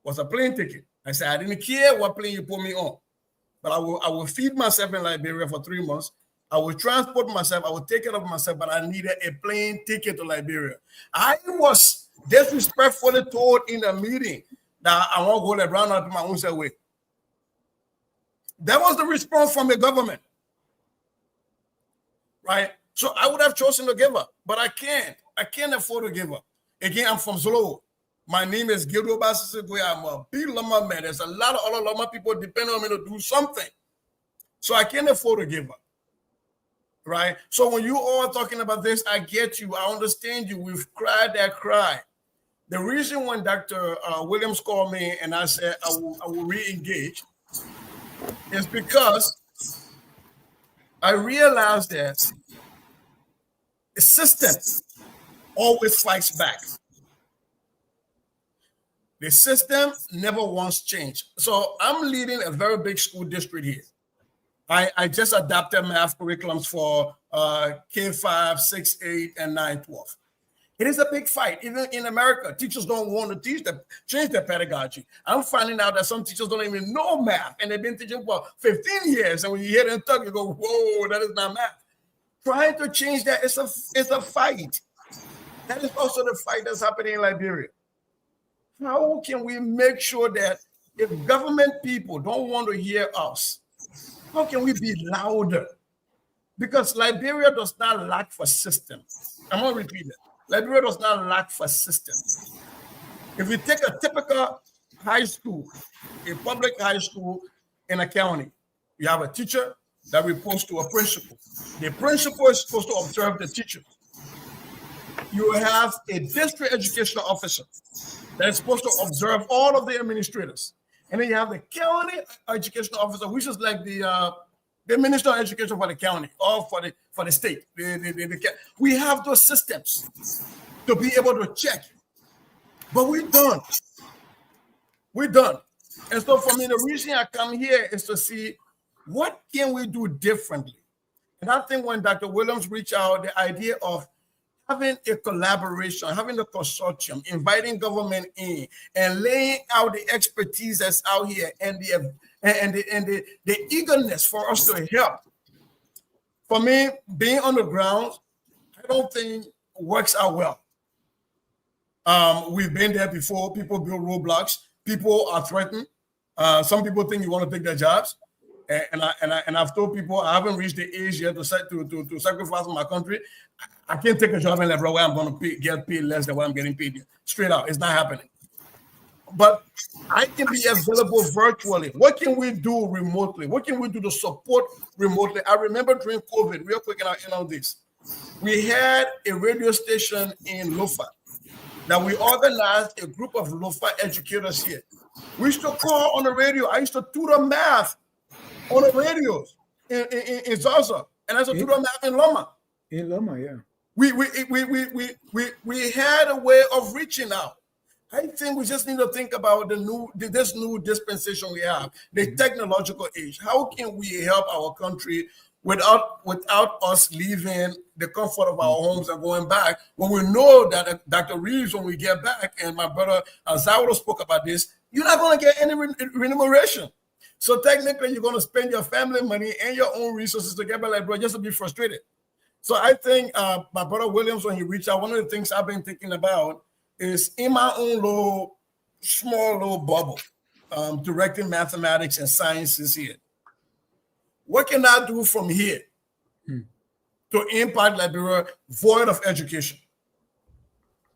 was a plane ticket. I said, I didn't care what plane you put me on, but I will feed myself in Liberia for 3 months. I will transport myself. I will take care of myself, but I needed a plane ticket to Liberia. I was disrespectfully told in a meeting that I won't go around out my own way. That was the response from the government, right? So I would have chosen to give up, but I can't. I can't afford to give up. Again, I'm from Zolo. My name is Gildo Basisegwe. I'm a big Loma man. There's a lot of other Loma people depending on me to do something. So I can't afford to give up, right? So when you all are talking about this, I get you. I understand you. We've cried that cry. The reason when Dr. Williams called me and I said I will re-engage is because I realized that the system always fights back. The system never wants change. So I'm leading a very big school district here. I just adapted math curriculums for K5, 6, 8, and 9, 12. It is a big fight. Even in America, teachers don't want to change their pedagogy. I'm finding out that some teachers don't even know math, and they've been teaching for 15 years. And when you hear them talk, you go, whoa, that is not math. Trying to change that is a fight. That is also the fight that's happening in Liberia. How can we make sure that if government people don't want to hear us, how can we be louder? Because Liberia does not lack for system. I'm going to repeat it. Liberia does not lack for system. If you take a typical high school, a public high school in a county, you have a teacher that reports to a principal. The principal is supposed to observe the teacher. You have a district educational officer that is supposed to observe all of the administrators. And then you have the county educational officer, which is like the minister of education for the county or for the state. We have those systems to be able to check. But we're done. We're done. And so for me, the reason I come here is to see what can we do differently. And I think when Dr. Williams reached out, the idea of having a collaboration, having a consortium, inviting government in, and laying out the expertise that's out here and the eagerness for us to help. For me, being on the ground, I don't think works out well. We've been there before. People build roadblocks. People are threatened. Some people think you want to take their jobs. And I've told people I haven't reached the age yet to sacrifice my country. I can't take a job in Liberia where I'm going to get paid less than what I'm getting paid here. Straight out, it's not happening. But I can be available virtually. What can we do remotely? What can we do to support remotely? I remember during COVID, real quick, and I'll end on this. We had a radio station in Lofa that we organized a group of Lofa educators here. We used to call on the radio. I used to tutor math on the radios in Zaza, and I used to tutor math in Loma. In Loma, yeah. We had a way of reaching out. I think we just need to think about this new dispensation we have, the technological age. How can we help our country without us leaving the comfort of our homes and going back when we know that Dr. Reeves, when we get back, and my brother Zauro spoke about this, you're not going to get any remuneration. So technically, you're going to spend your family money and your own resources to get back, like, bro, just to be frustrated. So I think my brother Williams, when he reached out, one of the things I've been thinking about is in my own small little bubble, directing mathematics and sciences here. What can I do from here to impact Liberia void of education?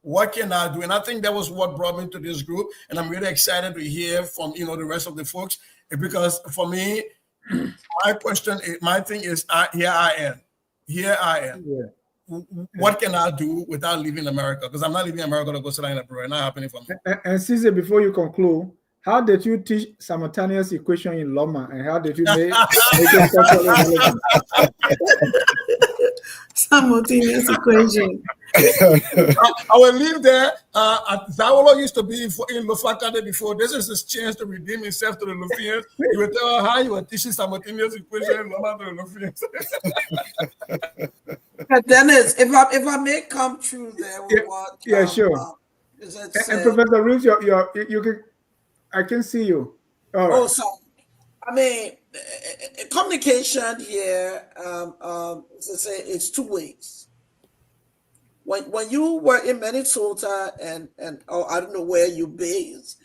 What can I do? And I think that was what brought me to this group. And I'm really excited to hear from the rest of the folks, because for me, my thing is, here I am. Yeah. What can I do without leaving America? Because I'm not leaving America to go sit down in Liberia. It's not happening for me. And Cesar, before you conclude, how did you teach simultaneous equation in Loma, and how did you make it simultaneous equation? I will leave there. Zawolo used to be in Lofakade before. This is his chance to redeem himself to the Lufians. You will tell her how you were teaching simultaneous equation Loma to the Lufians. Dennis, if I may come through there with what Sure. is it And said? Professor Ruth, you can, I can see you. All right. Oh, so I mean, communication here, as I say, it's two ways. When you were in Minnesota and I don't know where you based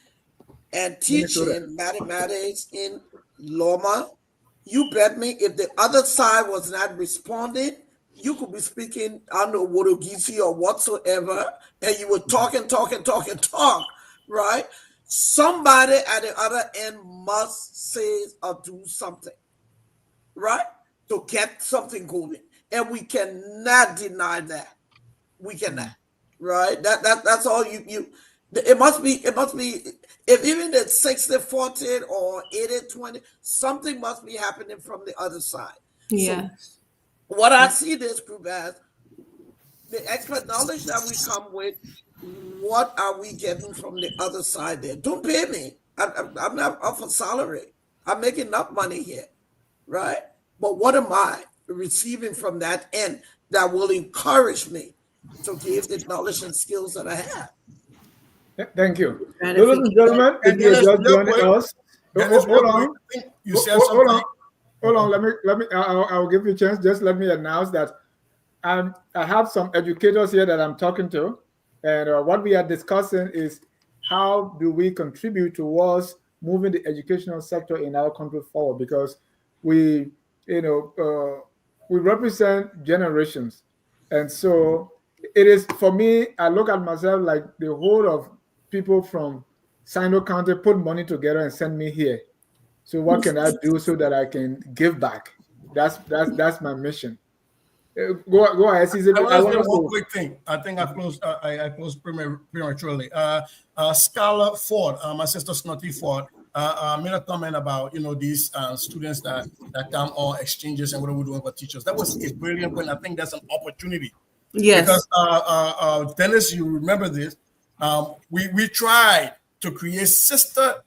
and teaching mathematics in Loma, you bet me if the other side was not responding, you could be speaking, I don't know, Wodogisi or whatsoever, and you would talk, right? Somebody at the other end must say or do something, right? To get something going. And we cannot deny that. We cannot, right? That's all you it must be if even it's 60-40 or 80-20, something must be happening from the other side. Yeah. So what I see this group as, the expert knowledge that we come with, what are we getting from the other side there? Don't pay me. I'm not up for salary. I'm making enough money here, right? But what am I receiving from that end that will encourage me to give the knowledge and skills that I have? Thank you. Ladies and gentlemen, if you're just joining us, hold on. You said something. Hold on. Let me. I'll give you a chance. Just let me announce that I have some educators here that I'm talking to, and what we are discussing is how do we contribute towards moving the educational sector in our country forward, because we represent generations, and so it is for me. I look at myself like the whole of people from Sino County put money together and send me here. So what can I do so that I can give back? That's my mission. Go ahead, Caesar. I want to say one quick thing. I think I closed prematurely. Scarlett Ford, my sister Snotty Ford, made a comment about these students that come on exchanges and what are we doing for teachers. That was a brilliant point. I think that's an opportunity. Yes. Because Dennis, you remember this. We tried to create sister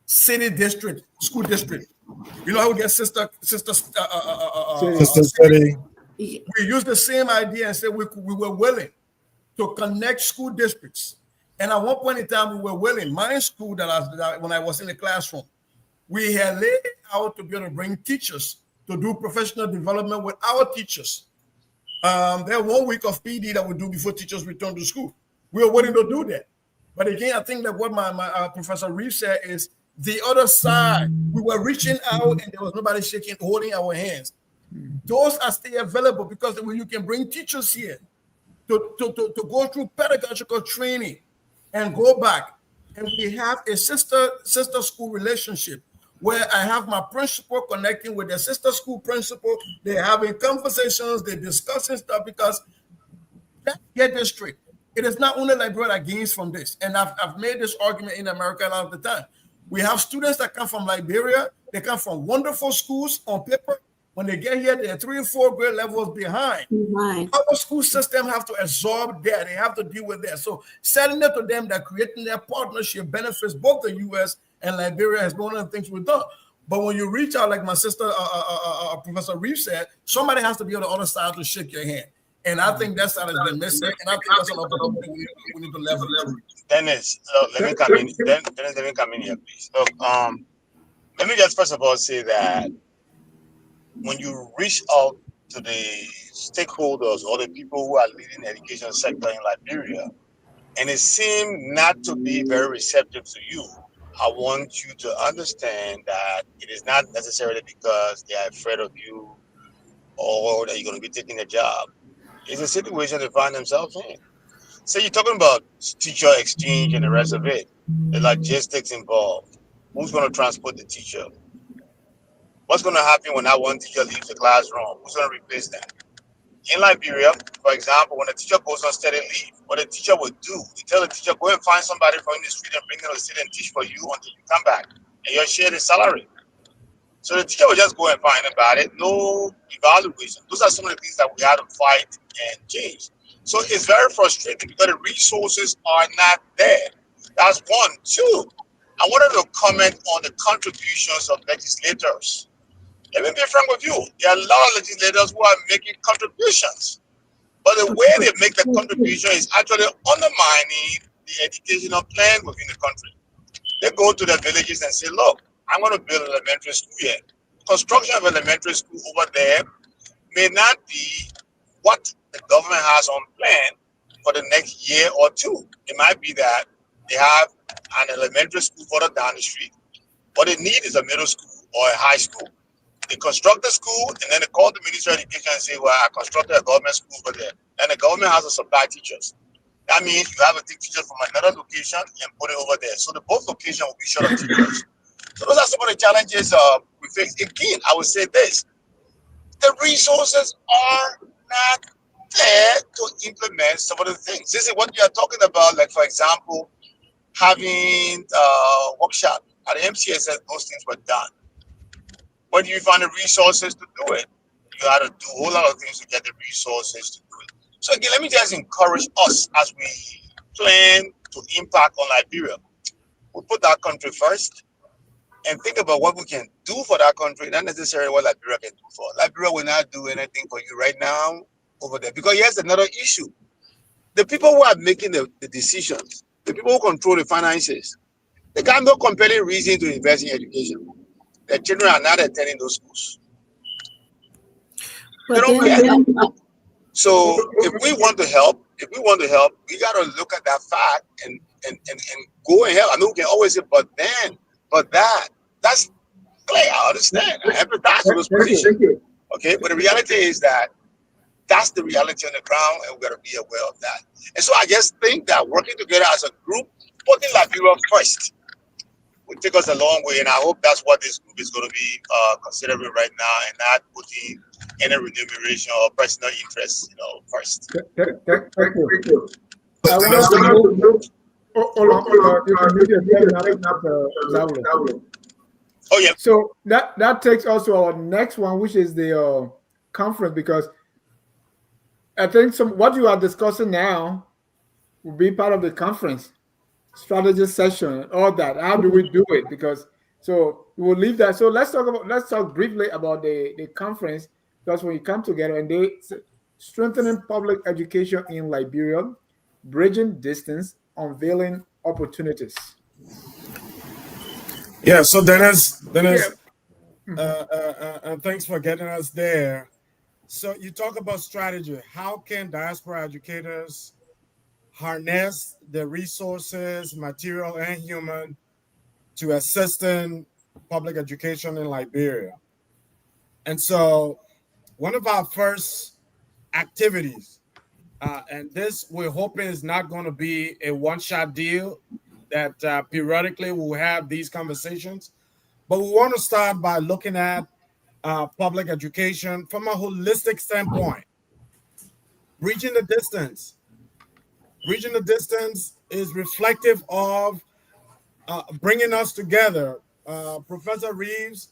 city district, school district. You know how we get sister city. We used the same idea and said we were willing to connect school districts. And at one point in time, we were willing. My school when I was in the classroom, we had laid out to be able to bring teachers to do professional development with our teachers. There 1 week of PD that we do before teachers return to school. We were willing to do that. But again, I think that what my Professor Reeves said is the other side. We were reaching out and there was nobody holding our hands. Those are still available because when you can bring teachers here to go through pedagogical training and go back. And we have a sister school relationship where I have my principal connecting with the sister school principal. They're having conversations, they're discussing stuff because get this straight. It is not only Liberia that gains from this. And I've made this argument in America a lot of the time. We have students that come from Liberia. They come from wonderful schools on paper. When they get here, they're 3 or 4 grade levels behind. Our school system have to absorb that. They have to deal with that. So selling it to them that creating their partnership benefits both the U.S. and Liberia has been one of the things we've done. But when you reach out, like my sister, Professor Reeves said, somebody has to be on the other side to shake your hand. And I think that side has been missing. And I think that's an opportunity we need to leverage. Dennis, let me come in. Dennis, let me come in here, please. Look, let me just first of all say that when you reach out to the stakeholders or the people who are leading the education sector in Liberia, and it seemed not to be very receptive to you, I want you to understand that it is not necessarily because they are afraid of you or that you're going to be taking a job. It's a situation they find themselves in. So you're talking about teacher exchange and the rest of it, the logistics involved. Who's going to transport the teacher? What's going to happen when that one teacher leaves the classroom? Who's going to replace that? In Liberia, for example, when a teacher goes on study leave, what a teacher would do, you tell the teacher, go and find somebody from the street and bring them to sit and teach for you until you come back. And you'll share the salary. So the teacher will just go and find about it. No evaluation. Those are some of the things that we have to fight and change. So it's very frustrating because the resources are not there. That's one. Two, I wanted to comment on the contributions of legislators. Let me be frank with you. There are a lot of legislators who are making contributions, but the way they make the contribution is actually undermining the educational plan within the country. They go to the villages and say, look, I'm going to build an elementary school here. Construction of elementary school over there may not be what the government has on plan for the next year or two. It might be that they have an elementary school further down the street. What they need is a middle school or a high school. They construct the school and then they call the Ministry of Education and say, well, I constructed a government school over there. And the government has to supply teachers. That means you have to take teachers from another location and put it over there. So the both locations will be short of teachers. So those are some of the challenges we face. Again, I would say this: the resources are not there to implement some of the things. This is what we are talking about. Like for example, having workshop at the MCSS, those things were done. When do you find the resources to do it? You had to do a whole lot of things to get the resources to do it. So again, let me just encourage us as we plan to impact on Liberia. We put that country first and think about what we can do for that country, not necessarily what Liberia can do for. Liberia will not do anything for you right now over there. Because here's another issue. The people who are making the decisions, the people who control the finances, they got no compelling reason to invest in education. Their children are not attending those schools. They But don't then, care. So if we want to help, we got to look at that fact and go and help. I mean, we can always say, but that's clear. I understand. I empathize with those positions. Okay, but the reality is that that's the reality on the ground, and we got to be aware of that. And so I just think that working together as a group, putting Liberia first, will take us a long way, and I hope that's what this group is going to be considering right now, and not putting any remuneration or personal interest, first. Thank you. I want to move. Hold on. You can mute yourself now, Zawulo. Oh yeah. So that takes us to our next one, which is the conference, because I think what you are discussing now will be part of the conference strategy session, all that. How do we do it? Because so we'll leave that. So let's talk briefly about the conference, because when you come together and they strengthening public education in Liberia, bridging distance, unveiling opportunities. Yeah. So Dennis, thanks for getting us there. So you talk about strategy. How can diaspora educators harness the resources, material and human, to assist in public education in Liberia? And so one of our first activities, and this we're hoping is not going to be a one-shot deal, that periodically we'll have these conversations, but we want to start by looking at public education from a holistic standpoint. Bridging the distance. Bridging the distance is reflective of bringing us together. Professor Reeves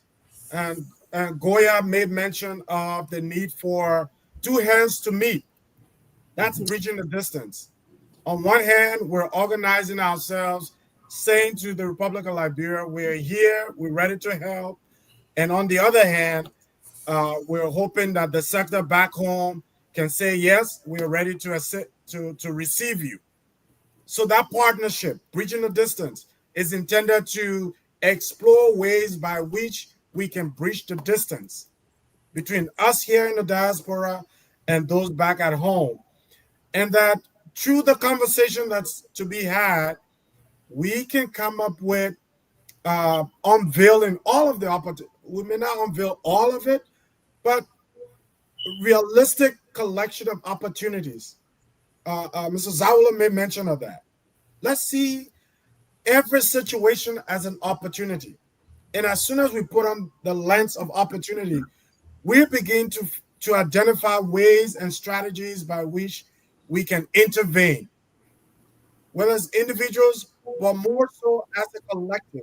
and Goya made mention of the need for two hands to meet. That's bridging the distance. On one hand, we're organizing ourselves, saying to the Republic of Liberia, we're here, we're ready to help. And on the other hand, we're hoping that the sector back home can say, yes, we're ready to receive you. So that partnership, bridging the distance, is intended to explore ways by which we can bridge the distance between us here in the diaspora and those back at home. And that through the conversation that's to be had, we can come up with unveiling all of the opportunities. We may not unveil all of it, but realistic collection of opportunities. Mr. Zawulo made mention of that. Let's see every situation as an opportunity. And as soon as we put on the lens of opportunity, we begin to identify ways and strategies by which we can intervene, whether as individuals, but more so as a collective.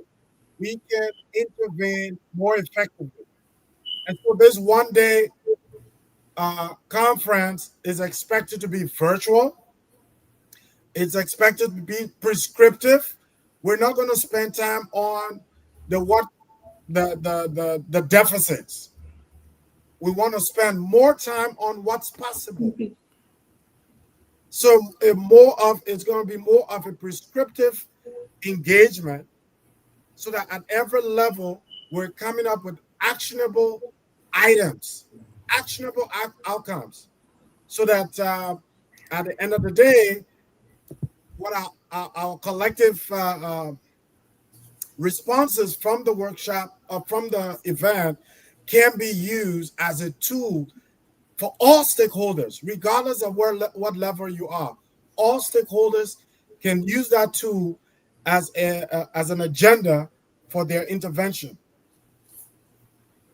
We can intervene more effectively. And so this one day conference is expected to be virtual. It's expected to be prescriptive. We're not going to spend time on the deficits. We want to spend more time on what's possible. So it's going to be more of a prescriptive engagement, so that at every level we're coming up with actionable items, actionable outcomes, so that at the end of the day, what our collective responses from the workshop or from the event can be used as a tool for all stakeholders, regardless of what level you are. All stakeholders can use that tool as as an agenda for their intervention.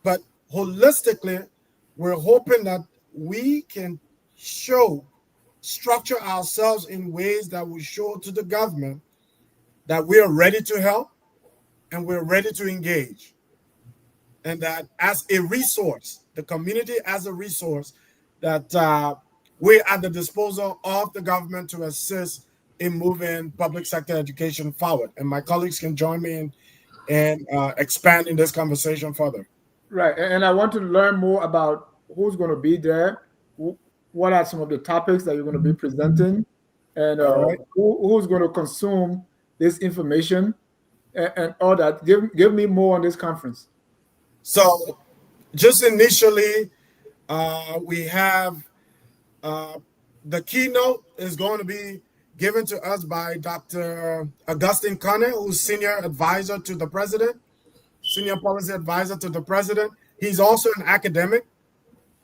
But holistically, we're hoping that we can structure ourselves in ways that will show to the government that we are ready to help and we're ready to engage. And that as a resource, the community as a resource, that we're at the disposal of the government to assist in moving public sector education forward. And my colleagues can join me in expanding this conversation further. Right. And I want to learn more about who's going to be there. What are some of the topics that you're going to be presenting? And All right. who's going to consume this information and all that? Give me more on this conference. So just initially, we have the keynote is going to be given to us by Dr. Augustine Conner, who's senior advisor to the president, senior policy advisor to the president. He's also an academic,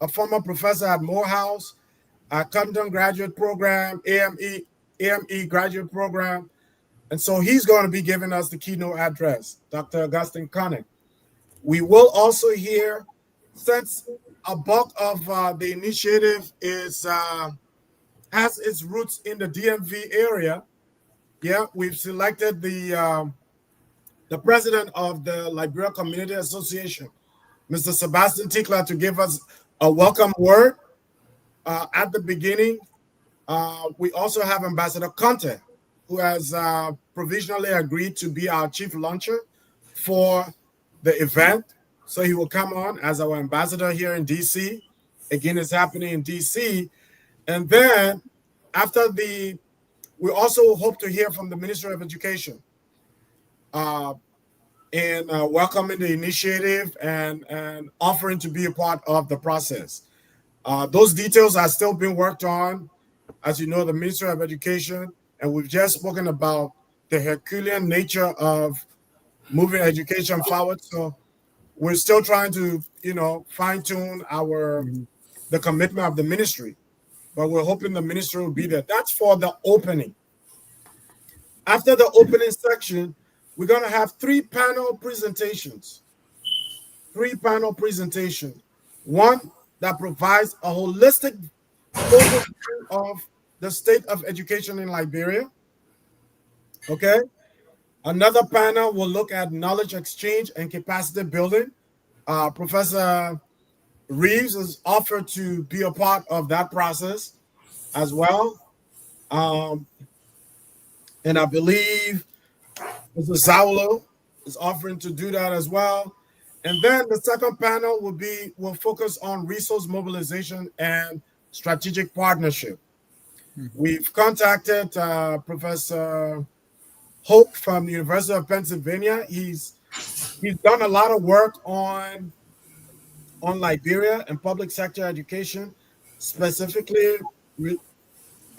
a former professor at Morehouse, Cotton Graduate Program, AME Graduate Program. And so he's going to be giving us the keynote address, Dr. Augustine Conner. We will also hear, since a bulk of the initiative has its roots in the DMV area. Yeah, we've selected the president of the Liberia Community Association, Mr. Sebastian Tickler, to give us a welcome word at the beginning. We also have Ambassador Conte, who has provisionally agreed to be our chief launcher for the event. So he will come on as our ambassador here in DC. Again, it's happening in DC. And then after we also hope to hear from the Ministry of Education in welcoming the initiative and offering to be a part of the process. Those details are still being worked on. As you know, the Ministry of Education, and we've just spoken about the Herculean nature of moving education forward. So we're still trying to, fine tune the commitment of the ministry, but we're hoping the ministry will be there. That's for the opening. After the opening section, we're going to have three panel presentations. One that provides a holistic overview of the state of education in Liberia. Okay. Another panel will look at knowledge exchange and capacity building. Professor Reeves is offered to be a part of that process as well. And I believe Mr. Saulo is offering to do that as well. And then the second panel will focus on resource mobilization and strategic partnership. We've contacted Professor Hope from the University of Pennsylvania. He's done a lot of work on Liberia and public sector education, specifically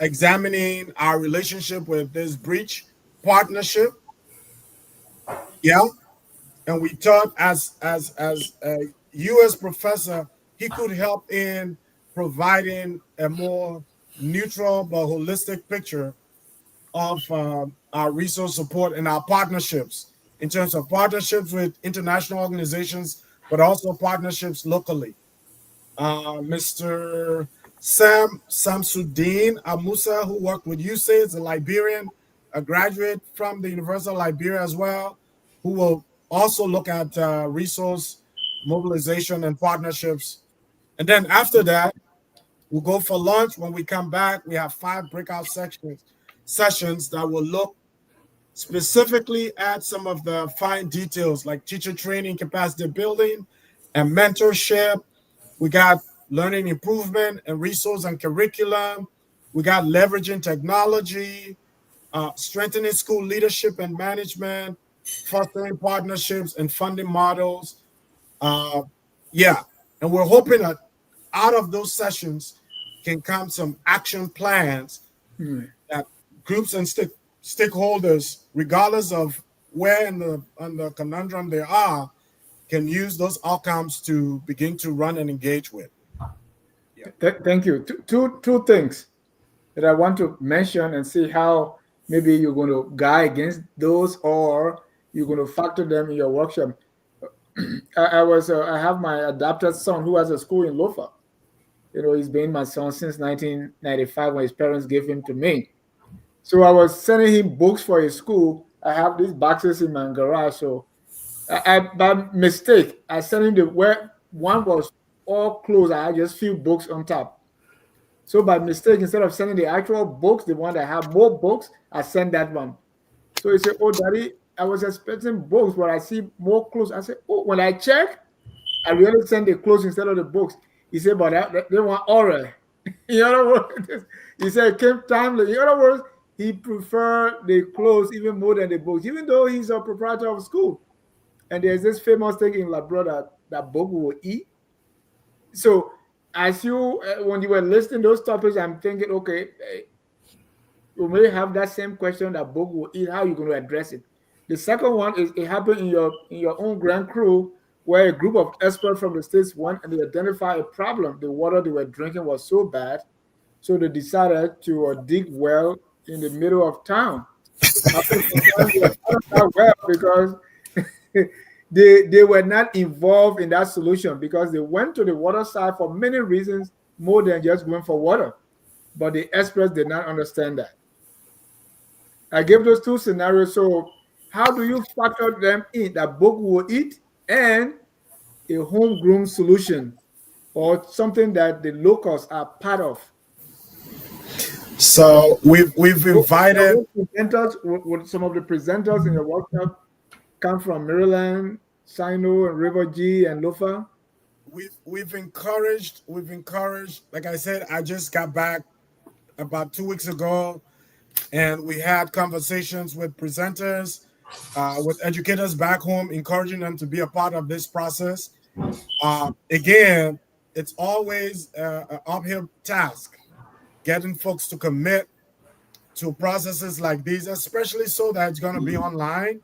examining our relationship with this breach partnership. Yeah. And we thought as a U.S. professor, he could help in providing a more neutral but holistic picture of our resource support and our partnerships, in terms of partnerships with international organizations, but also partnerships locally. Mr. Sam Samsudeen Amusa, who worked with USAID, is a Liberian, a graduate from the University of Liberia as well, who will also look at resource mobilization and partnerships. And then after that, We'll go for lunch. When we come back, we have 5 breakout sessions that will look specifically at some of the fine details like teacher training, capacity building, and mentorship. We got learning improvement and resource and curriculum. We got leveraging technology, strengthening school leadership and management, fostering partnerships and funding models. Yeah, and we're hoping that out of those sessions can come some action plans that groups and stakeholders, regardless of where in the conundrum they are, can use those outcomes to begin to run and engage with. Thank you. Two things that I want to mention and see how maybe you're going to guide against those or you're going to factor them in your workshop. I have my adopted son who has a school in Lofa. He's been my son since 1995 when his parents gave him to me. So I was sending him books for his school. I have these boxes in my garage. So by mistake, I sent him where one was all closed. I had just few books on top. So by mistake, instead of sending the actual books, the one that have more books, I sent that one. So he said, "Oh, Daddy, I was expecting books, but I see more clothes." I said, "Oh, when I check, I really send the clothes instead of the books." He said, "But they want oral." In other words, he said it came timely. In other words, he preferred the clothes even more than the books, even though he's a proprietor of school. And there's this famous thing in Labrador that book will eat. So as you, when you were listing those topics, I'm thinking, okay, you may have that same question that book will eat. How are you going to address it? The second one is it happened in your own grand crew where a group of experts from the states went and they identified a problem. The water they were drinking was so bad, so they decided to dig well in the middle of town. After some time, they were out of that well because they were not involved in that solution because they went to the water side for many reasons more than just going for water. But the experts did not understand that. I gave those two scenarios. So how do you factor them in? That book will eat and a homegrown solution or something that the locals are part of. So we've invited presenters. Would some of the presenters in your workshop come from Maryland, Sino, and River G, and Lofa? We've encouraged. Like I said, I just got back about 2 weeks ago, and we had conversations with presenters, with educators back home, encouraging them to be a part of this process. Again, it's always an uphill task getting folks to commit to processes like these, especially so that it's going to be online.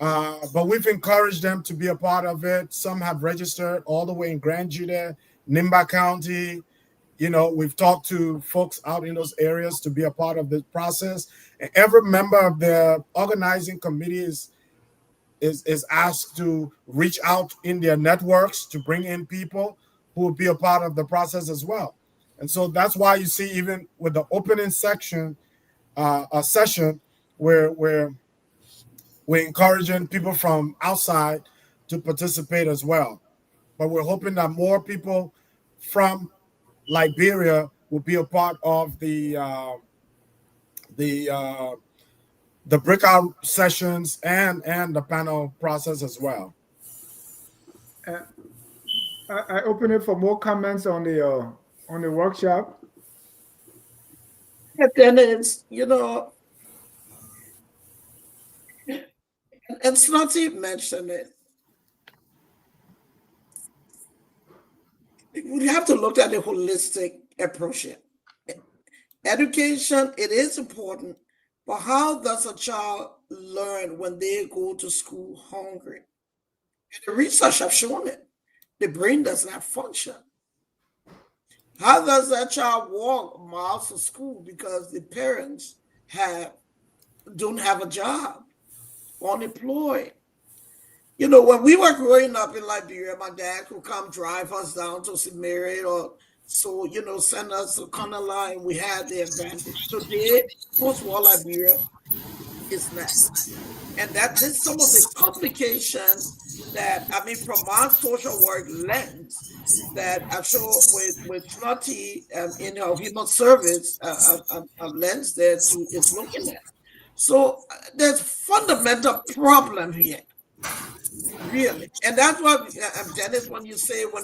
But we've encouraged them to be a part of it. Some have registered all the way in Grand Judah, Nimba County. We've talked to folks out in those areas to be a part of this process. And every member of the organizing committee is asked to reach out in their networks to bring in people who will be a part of the process as well. And so that's why you see even with the opening section, a session where we're encouraging people from outside to participate as well. But we're hoping that more people from Liberia will be a part of the breakout sessions and the panel process as well. I open it for more comments on the workshop. And then it's, and Snotty mentioned it. We have to look at the holistic approach here. Education, it is important, but how does a child learn when they go to school hungry? And the research have shown it. The brain does not function. How does that child walk miles to school because the parents don't have a job, unemployed? When we were growing up in Liberia, my dad could come drive us down to St. Mary or so, send us to Conala, and we had the advantage. Today, post-war Liberia, is next. And that this some of the complication that, I mean, from my social work lens, that I show with Snotty in our human service, a lens there too is looking at. So there's fundamental problem here, really. And that's what, Dennis, when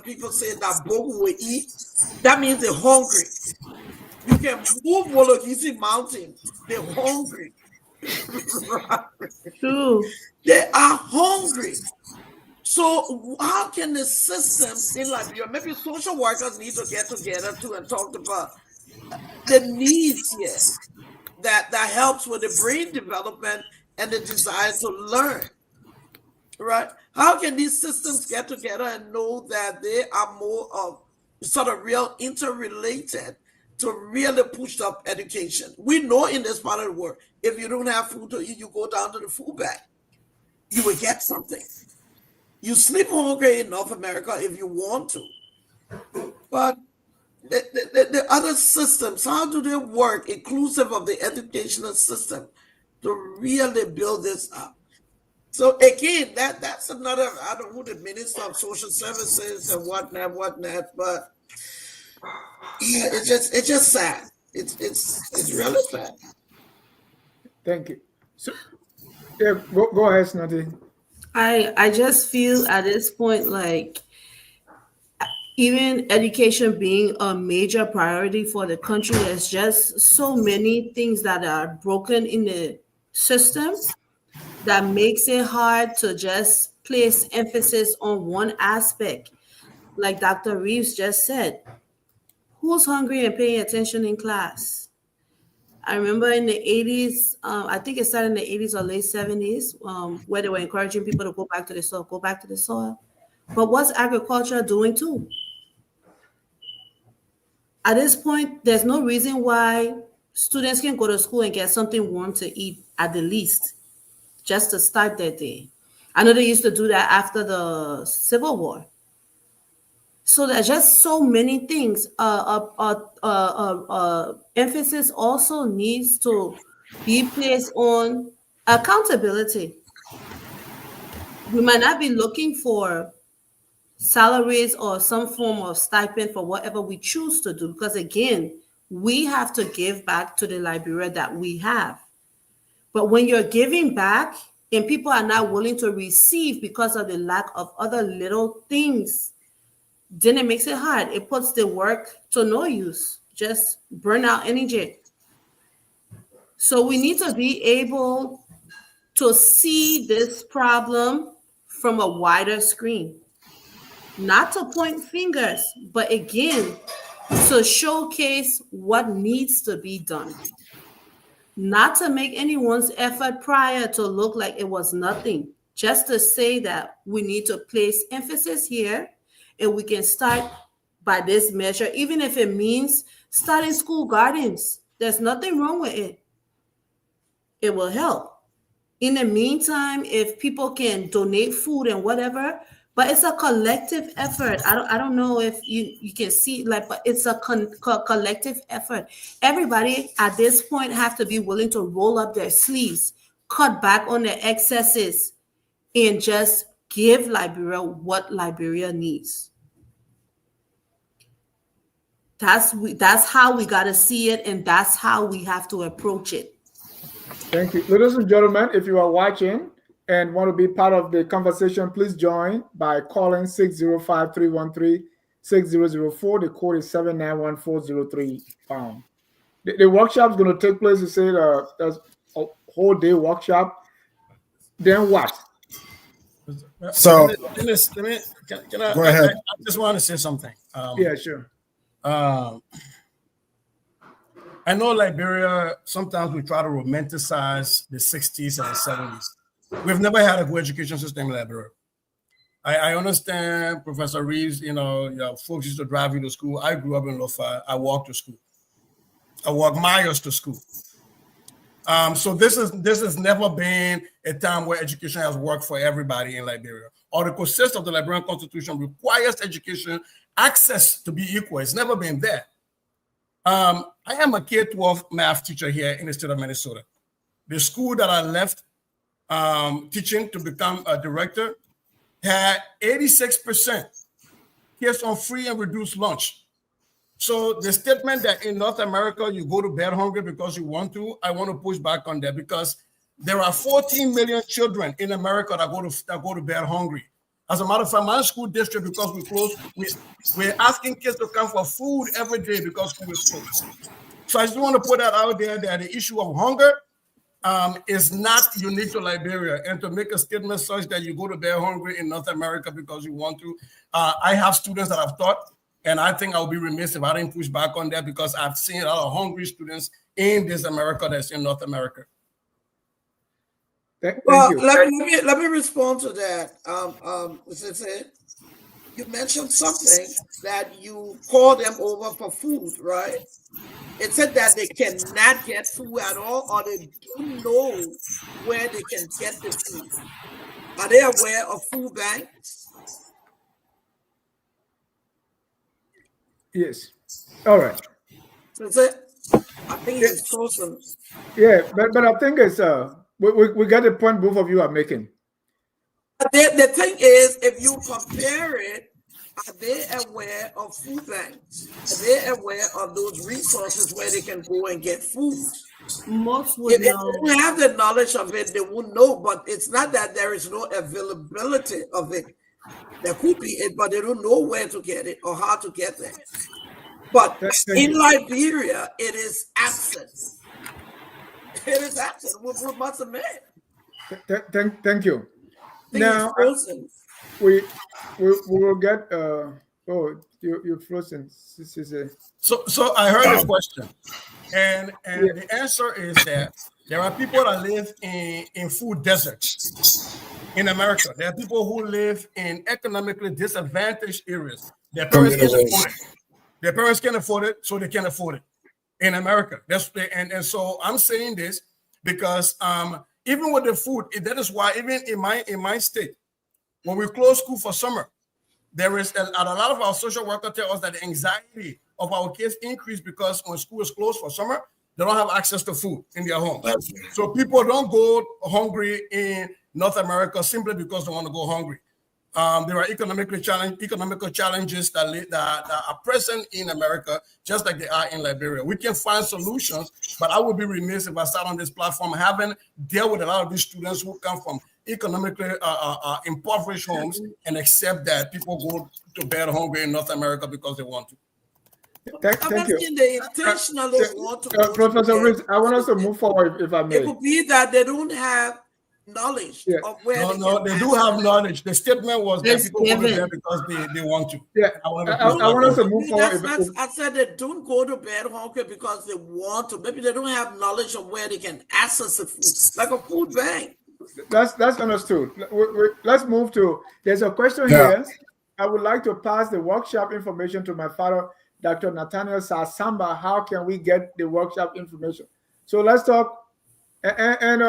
people say that Bogu will eat, that means they're hungry. You can move Wolokisi Mountain, they're hungry. True. They are hungry. So how can the systems in Liberia, maybe social workers need to get together too and talk about the needs here that helps with the brain development and the desire to learn, right? How can these systems get together and know that they are more of sort of real interrelated to really push up education? We know in this part of the world, if you don't have food to eat, you go down to the food bank. You will get something. You sleep hungry in North America if you want to. But the other systems, how do they work, inclusive of the educational system, to really build this up? So again, that's another, I don't know who the Minister of Social Services and whatnot, but yeah, it's just sad. It's really sad. Thank you. So, yeah, go ahead, Snotty. I just feel at this point like even education being a major priority for the country, there's just so many things that are broken in the system that makes it hard to just place emphasis on one aspect. Like Dr. Reeves just said, who's hungry and paying attention in class? I remember in the 80s, I think it started in the 80s or late 70s, where they were encouraging people to go back to the soil. But what's agriculture doing too? At this point, there's no reason why students can go to school and get something warm to eat at the least, just to start their day. I know they used to do that after the Civil War. So there's just so many things. Emphasis also needs to be placed on accountability. We might not be looking for salaries or some form of stipend for whatever we choose to do, because again, we have to give back to the Liberia that we have. But when you're giving back and people are not willing to receive because of the lack of other little things, then it makes it hard. It puts the work to no use, just burn out energy. So we need to be able to see this problem from a wider screen. Not to point fingers, but again, to showcase what needs to be done. Not to make anyone's effort prior to look like it was nothing. Just to say that we need to place emphasis here, and we can start by this measure, even if it means starting school gardens. There's nothing wrong with it. It will help. In the meantime, if people can donate food and whatever, but it's a collective effort. I don't know if you can see, like, but it's a collective effort. Everybody at this point have to be willing to roll up their sleeves, cut back on their excesses, and just give Liberia what Liberia needs. That's how we got to see it, and that's how we have to approach it. Thank you. Ladies and gentlemen, if you are watching and want to be part of the conversation, please join by calling 605-313-6004. The code is 791-403#. The workshop is going to take place. You say there's a whole day workshop. Then what? So, can I, go ahead. I just want to say something. Yeah, sure. I know Liberia, sometimes we try to romanticize the 60s and the 70s. We've never had a good education system in Liberia. I understand, Professor Reeves, folks used to drive you to school. I grew up in Lofa. I walked to school. I walked miles to school. So this has never been a time where education has worked for everybody in Liberia. Article 6 of the Liberian Constitution requires education access to be equal. It's never been there. I am a K-12 math teacher here in the state of Minnesota. the school that I left teaching to become a director had 86% kids on free and reduced lunch. So the statement that in North America you go to bed hungry because you want to, I want to push back on that, because there are 14 million children in America that go to bed hungry. As a matter of fact, my school district, because we closed, we're asking kids to come for food every day because school is closed. So I just want to put that out there, that the issue of hunger is not unique to Liberia, and to make a statement such that you go to bed hungry in North America because you want to. I have students that I've taught, and I think I would be remiss if I didn't push back on that, because I've seen a lot of hungry students in this America that's in North America. Thank Well, you. let me respond to that. You mentioned something that you call them over for food, right? It said that they cannot get food at all, or they don't know where they can get the food. Are they aware of food banks? Yes. All right. That's it. I think it's frozen. Yeah, but I think it's we got the point both of you are making. The thing is, if you compare it, are they aware of food banks? Are they aware of those resources where they can go and get food? Most would If they know. don't have the knowledge of it, they won't know. But it's not that there is no availability of it. There could be it, but they don't know where to get it or how to get there. But in Liberia, it is absent. It is absent. We must admit. Thank you. Things Now frozen. we will get you're frozen. So I heard this question, and the answer is that there are people that live in food deserts in America. There are people who live in economically disadvantaged areas. Their parents can't afford it. Their parents can't afford it, so they can't afford it in America. And so I'm saying this because even with the food, that is why even in my state, when we close school for summer, there is a lot of our social workers tell us that the anxiety of our kids increase because when school is closed for summer, they don't have access to food in their homes. So people don't go hungry in North America simply because they want to go hungry. There are economical challenges that are present in America, just like they are in Liberia. We can find solutions, but I would be remiss if I sat on this platform having dealt with a lot of these students who come from economically impoverished homes and accept that people go to bed hungry in North America because they want to. Thank you. They intentionally want to go Professor to Rich, I want us to move forward, if I may. It could be that they don't have knowledge of where they do have knowledge. The statement was that people go to bed because they want to. Yeah, I want us to move forward. I said they don't go to bed hungry because they want to. Maybe they don't have knowledge of where they can access the food, like a food bank. That's understood. Let's move to. There's a question here. I would like to pass the workshop information to my father, Dr. Nathaniel Sasamba. How can we get the workshop information? So let's talk. And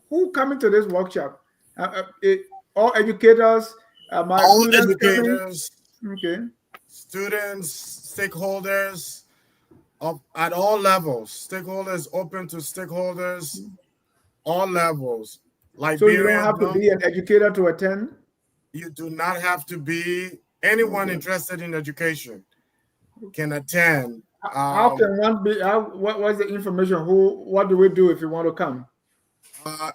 who coming to this workshop? All educators, all educators, okay, students, stakeholders at all levels. Stakeholders open to stakeholders, all levels. So you don't have to be an educator to attend? You do not have to be. Anyone interested in education can attend. How can one be? What's the information? What do we do if you want to come?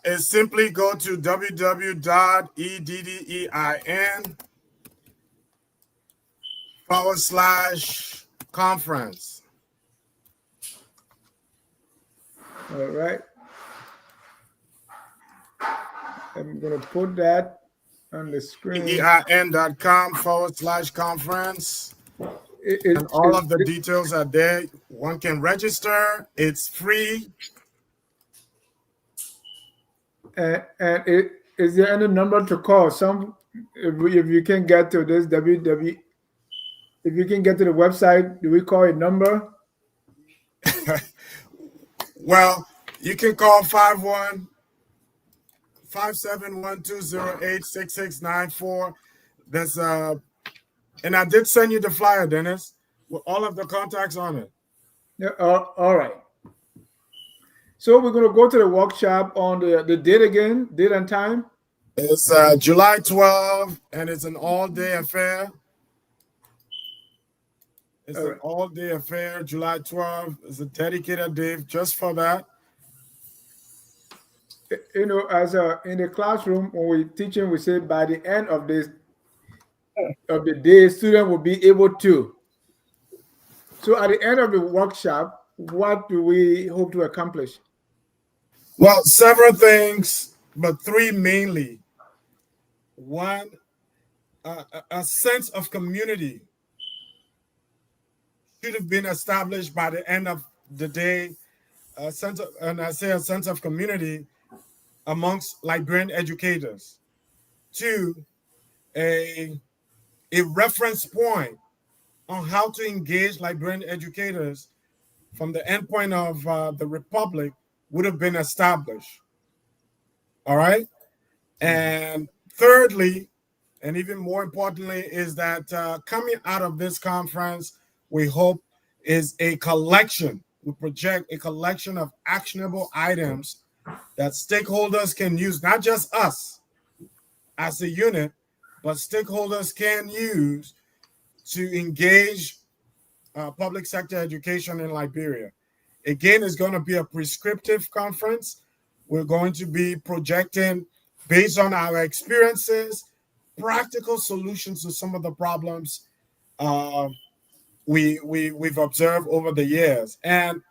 It's simply go to www.eddein/conference. All right. I'm going to put that on the screen. eddein.com/conference. And all of the details are there. One can register. It's free. And is there any number to call? If you can get to this if you can get to the website, do we call a number? Well, you can call 571-208-6694. That's and I did send you the flyer, Dennis, with all of the contacts on it. Yeah. All right. So we're going to go to the workshop on the date again, date and time. It's July 12th, and it's an all-day affair. It's an all-day affair. July 12th is a dedicated day just for that. You know, as in the classroom when we're teaching, we say by the end of the day, student will be able to. So at the end of the workshop, what do we hope to accomplish? Well, several things, but three mainly. One, a sense of community should have been established by the end of the day. A sense of, and I say a sense of community amongst librarian educators. Two, a reference point on how to engage librarian educators from the endpoint of the Republic would have been established. All right. And thirdly, and even more importantly, is that coming out of this conference, we hope is a collection. We project a collection of actionable items that stakeholders can use, not just us as a unit, but stakeholders can use to engage public sector education in Liberia. Again, it's going to be a prescriptive conference. We're going to be projecting, based on our experiences, practical solutions to some of the problems we've observed over the years. And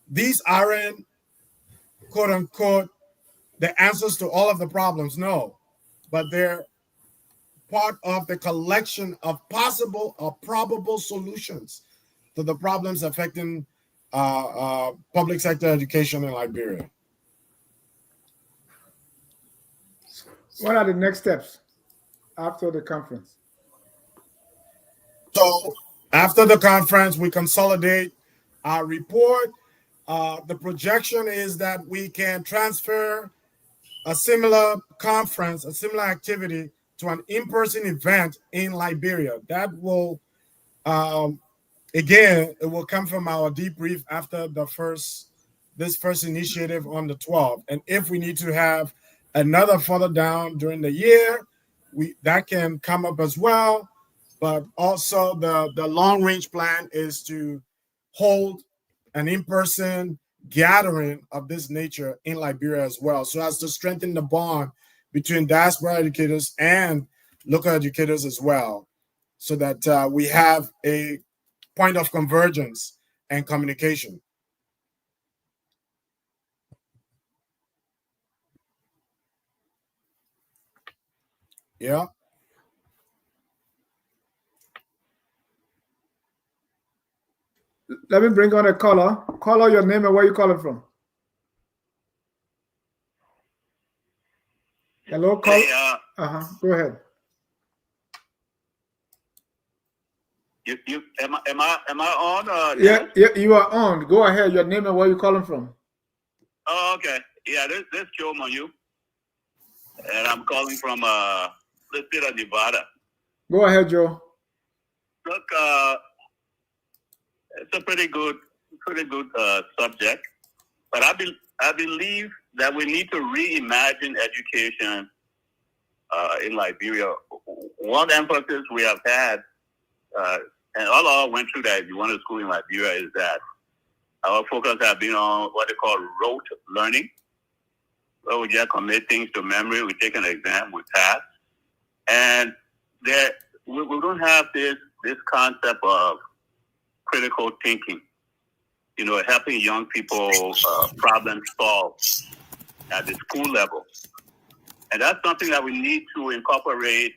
these aren't, quote unquote, the answers to all of the problems, no, but they're part of the collection of possible or probable solutions to the problems affecting public sector education in Liberia. What are the next steps after the conference? So after the conference, we consolidate our report. The projection is that we can transfer a similar conference, a similar activity to an in-person event in Liberia. That will, again, it will come from our debrief after this first initiative on the 12th. And if we need to have another further down during the year, that can come up as well. But also the long-range plan is to hold an in-person gathering of this nature in Liberia as well, so as to strengthen the bond between diaspora educators and local educators as well, so that we have a point of convergence and communication. Yeah. Let me bring on a caller. Caller, your name and where you calling from. Hello, call. Hey, Go ahead. am I on? Yeah, you are on. Go ahead. Your name and where you calling from. Oh, okay. Yeah, this Joe Manu, and I'm calling from the state of Nevada. Go ahead, Joe. Look, it's a pretty good subject, but I believe that we need to reimagine education in Liberia. One emphasis we have had, and all went through that if you went to school in Liberia, is that our focus has been on what they call rote learning, where we just commit things to memory, we take an exam, we pass. And we don't have this concept of critical thinking, helping young people problem solve at the school level. And that's something that we need to incorporate,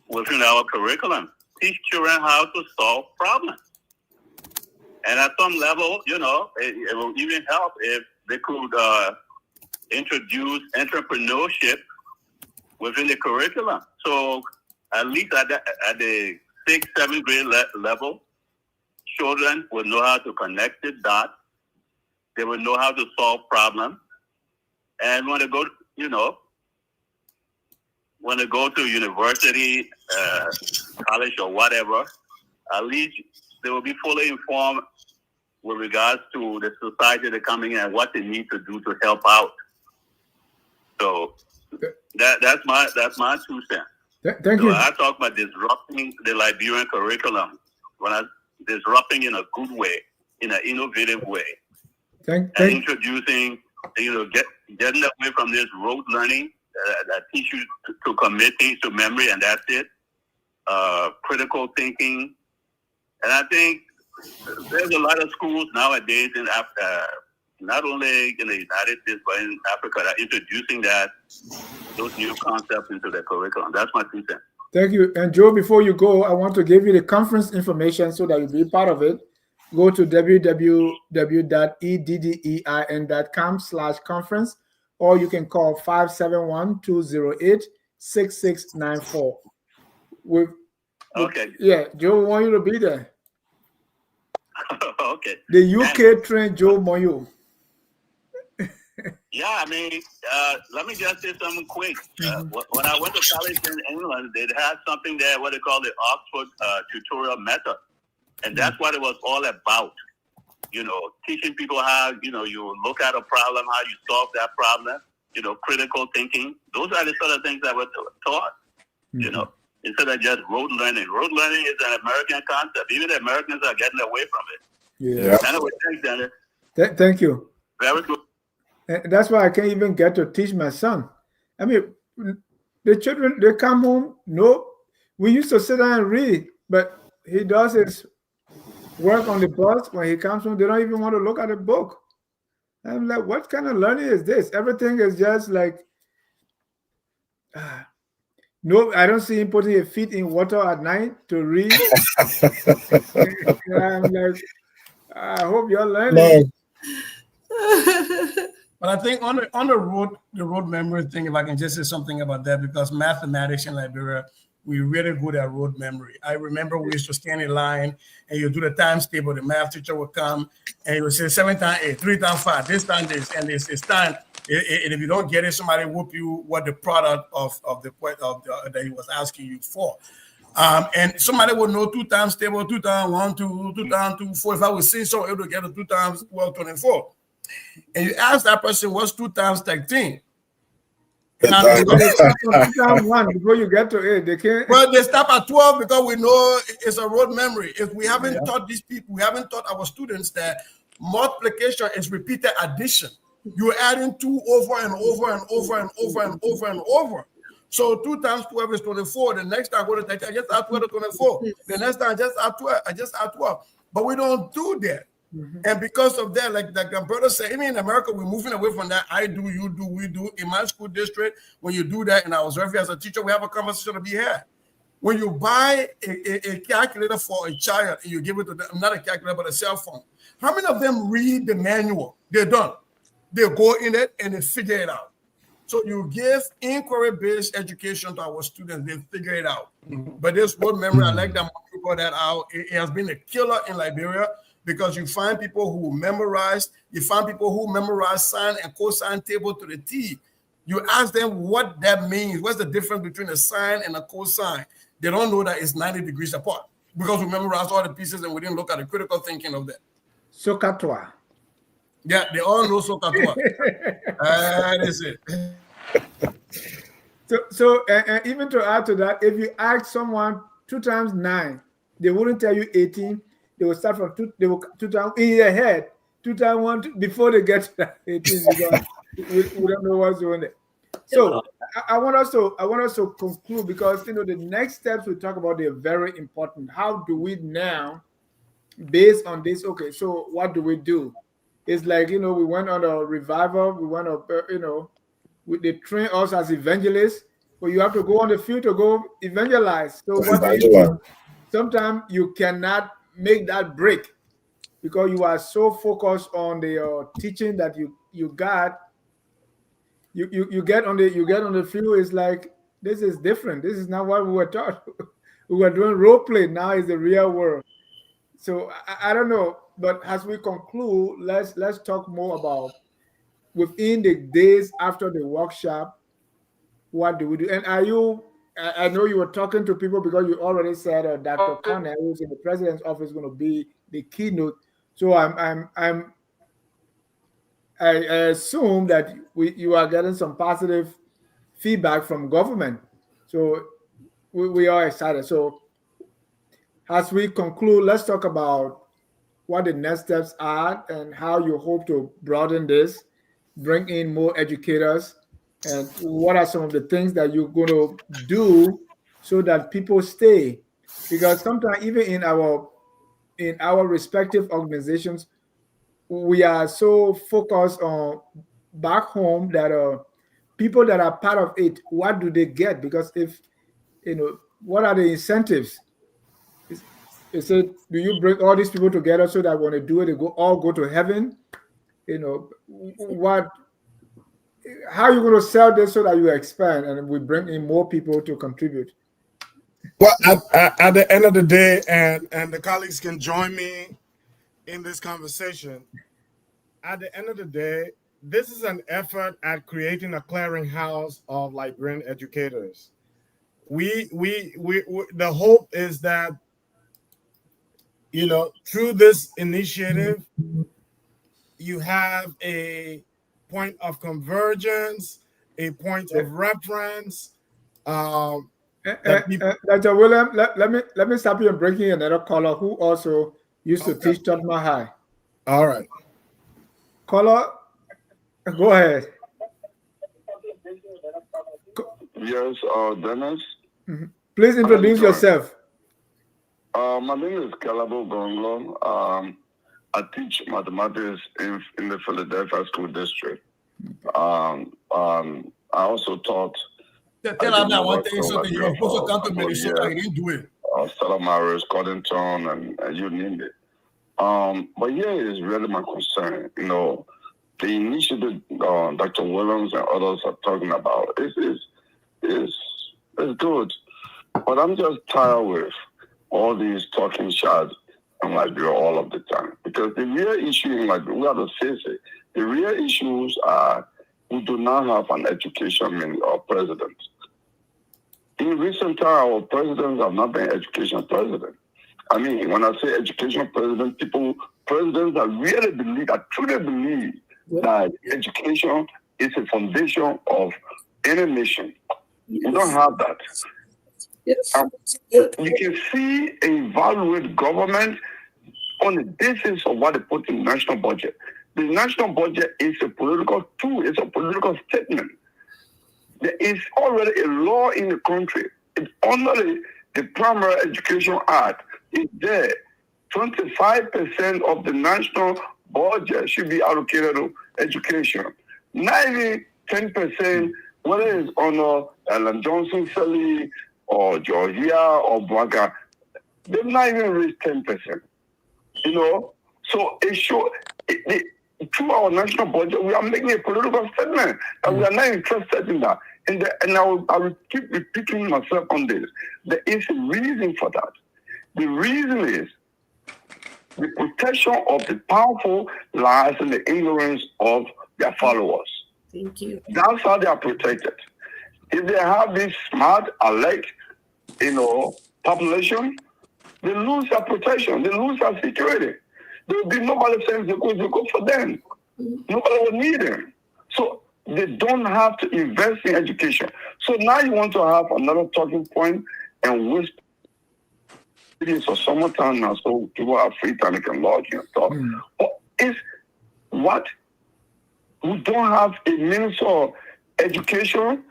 within our curriculum. Teach children how to solve problems. And at some level, it will even help if they could introduce entrepreneurship within the curriculum. So at least at the 6th, 7th grade level, children will know how to connect the dots. They will know how to solve problems. And when they go, when they go to university, college or whatever, at least they will be fully informed with regards to the society they're coming in and what they need to do to help out. So that's my 2 cents. Thank So you. I talk about disrupting the Liberian curriculum, when I disrupting in a good way, in an innovative way, and introducing, getting away from this rote learning that teach you to commit things to memory and that's it. Critical thinking, and I think there's a lot of schools nowadays in Africa, not only in the United States but in Africa, that are introducing those new concepts into the curriculum. That's my 2 cents. Thank you. And Joe, before you go, I want to give you the conference information so that you'll be part of it. Go to www.eddein.com/conference, or you can call 571-208-6694. Okay. Yeah, Joe want you to be there. Okay. The UK trained Joe Moyo. Yeah, I mean, let me just say something quick. When I went to college in England, they had something there, what they call the Oxford tutorial method. And that's what it was all about. Teaching people how, you look at a problem, how you solve that problem, critical thinking. Those are the sort of things that were taught, instead of just rote learning. Rote learning is an American concept. Even the Americans are getting away from it. Yeah. Anyway, thanks, Dennis. Thank you. Very good. And that's why I can't even get to teach my son. I mean, the children, they come home. No, we used to sit down and read, but he does his work on the bus. When he comes home, they don't even want to look at a book. I'm like, what kind of learning is this? Everything is just like, no, I don't see him putting his feet in water at night to read. I'm like, I hope you're learning. But I think on the road memory thing, if I can just say something about that, because mathematics in Liberia, we're really good at road memory. I remember we used to stand in line and you do the times table. The math teacher would come and he would say 7 times 8, 3 times 5, this time this, and it's time. And if you don't get it, somebody whoop you what the product of the that he was asking you for. And somebody would know 2 times table, 2 times 1, 2, 2 times 2, 4. If I was seeing someone able to get a 2 times 12, 24. And you ask that person what's 2 times 13. Now, 2 times 1 before you get to 8, they can't. Well, they stop at 12 because we know it's a road memory. If we haven't taught these people, we haven't taught our students that multiplication is repeated addition. You're adding 2 over and over and over and over and over and over. So 2 times 12 is 24. The next time I go to 30, I just add 12 to 24. The next time I just add 12. I just add 12. But we don't do that. And because of that, like my brother said, even in America, we're moving away from that. I do, you do, we do. In my school district, when you do that, and I was working as a teacher, we have a conversation to be had. When you buy a calculator for a child and you give it to them, not a calculator, but a cell phone, how many of them read the manual? They're done. They go in it and they figure it out. So you give inquiry-based education to our students, they figure it out. But this road memory, I like that you brought that out. It has been a killer in Liberia. Because you find people who memorize sine and cosine table to the T. You ask them what that means. What's the difference between a sine and a cosine? They don't know that it's 90 degrees apart because we memorized all the pieces and we didn't look at the critical thinking of that. Sokatwa. Yeah, they all know Sokatwa. That is it. So even to add to that, if you ask someone 2 times 9, they wouldn't tell you 18. They will start from 2. They will 2 times in their head. 2 times 1 before they get to that 18 because we don't know what's doing there. So I want us to conclude because the next steps we talk about, they're very important. How do we now, based on this? Okay, so what do we do? It's like we went on a revival. We went up. They train us as evangelists, but you have to go on the field to go evangelize. So what do you do? Sometimes you cannot make that break because you are so focused on the teaching that you got. You get on the field. It's like this is different. This is not what we were taught. We were doing role play. Now is the real world. So I don't know, but as we conclude, let's talk more about within the days after the workshop. What do we do? And I know you were talking to people because you already said Dr. Connell, who's in the president's office, is going to be the keynote. So I assume that you are getting some positive feedback from government. So we are excited. So as we conclude, let's talk about what the next steps are and how you hope to broaden this, bring in more educators, and what are some of the things that you're going to do so that people stay. Because sometimes even in our respective organizations, we are so focused on back home that people that are part of it, what do they get? Because if what are the incentives? Is it, do you bring all these people together so that when they do it, they all go to heaven? What? How are you going to sell this so that you expand and we bring in more people to contribute? Well, at the end of the day, and the colleagues can join me in this conversation. At the end of the day, this is an effort at creating a clearinghouse of Liberian educators. We the hope is that through this initiative, you have a point of convergence, a point of reference. Dr. William, let me stop you and bring in another caller who also used to teach Tottenham High. All right. Caller, go ahead. Yes, Dennis. Mm-hmm. Please introduce yourself. My name is Calabo Gonglo. I teach mathematics in the Philadelphia School District. I also taught. Tell them that one thing, something you're supposed to come to Minnesota, you didn't do it. Salamaris, Coddington, and you name it. But yeah, it's really my concern. The initiative Dr. Williams and others are talking about is good. But I'm just tired with all these talking shots in Liberia all of the time. Because the real issue in Liberia, we have to face it, the real issues are we do not have an education president. In recent time, our presidents have not been education president. I mean, when I say education president, presidents that really believe, that truly believe that education is a foundation of any nation. We don't have that. Yes. You can see and evaluate government on the basis of what they put in the national budget. The national budget is a political tool, it's a political statement. There is already a law in the country. It's under the Primary Education Act. It's there. 25% of the national budget should be allocated to education. 10%, whether it's on Ellen Johnson Sally or Georgia or Braga, they've not even reached 10%. So it shows through our national budget, we are making a political statement, and we are not interested in that. And I will keep repeating myself on this. There is a reason for that. The reason is the protection of the powerful lies in the ignorance of their followers. Thank you. That's how they are protected. If they have this smart, alert, population, they lose their protection, they lose their security. There will be nobody saying they go for them. Nobody will need them. So they don't have to invest in education. So now you want to have another talking point and waste it is for summertime now, so people have free time, they can lodge and talk. Is what? We don't have a minister of education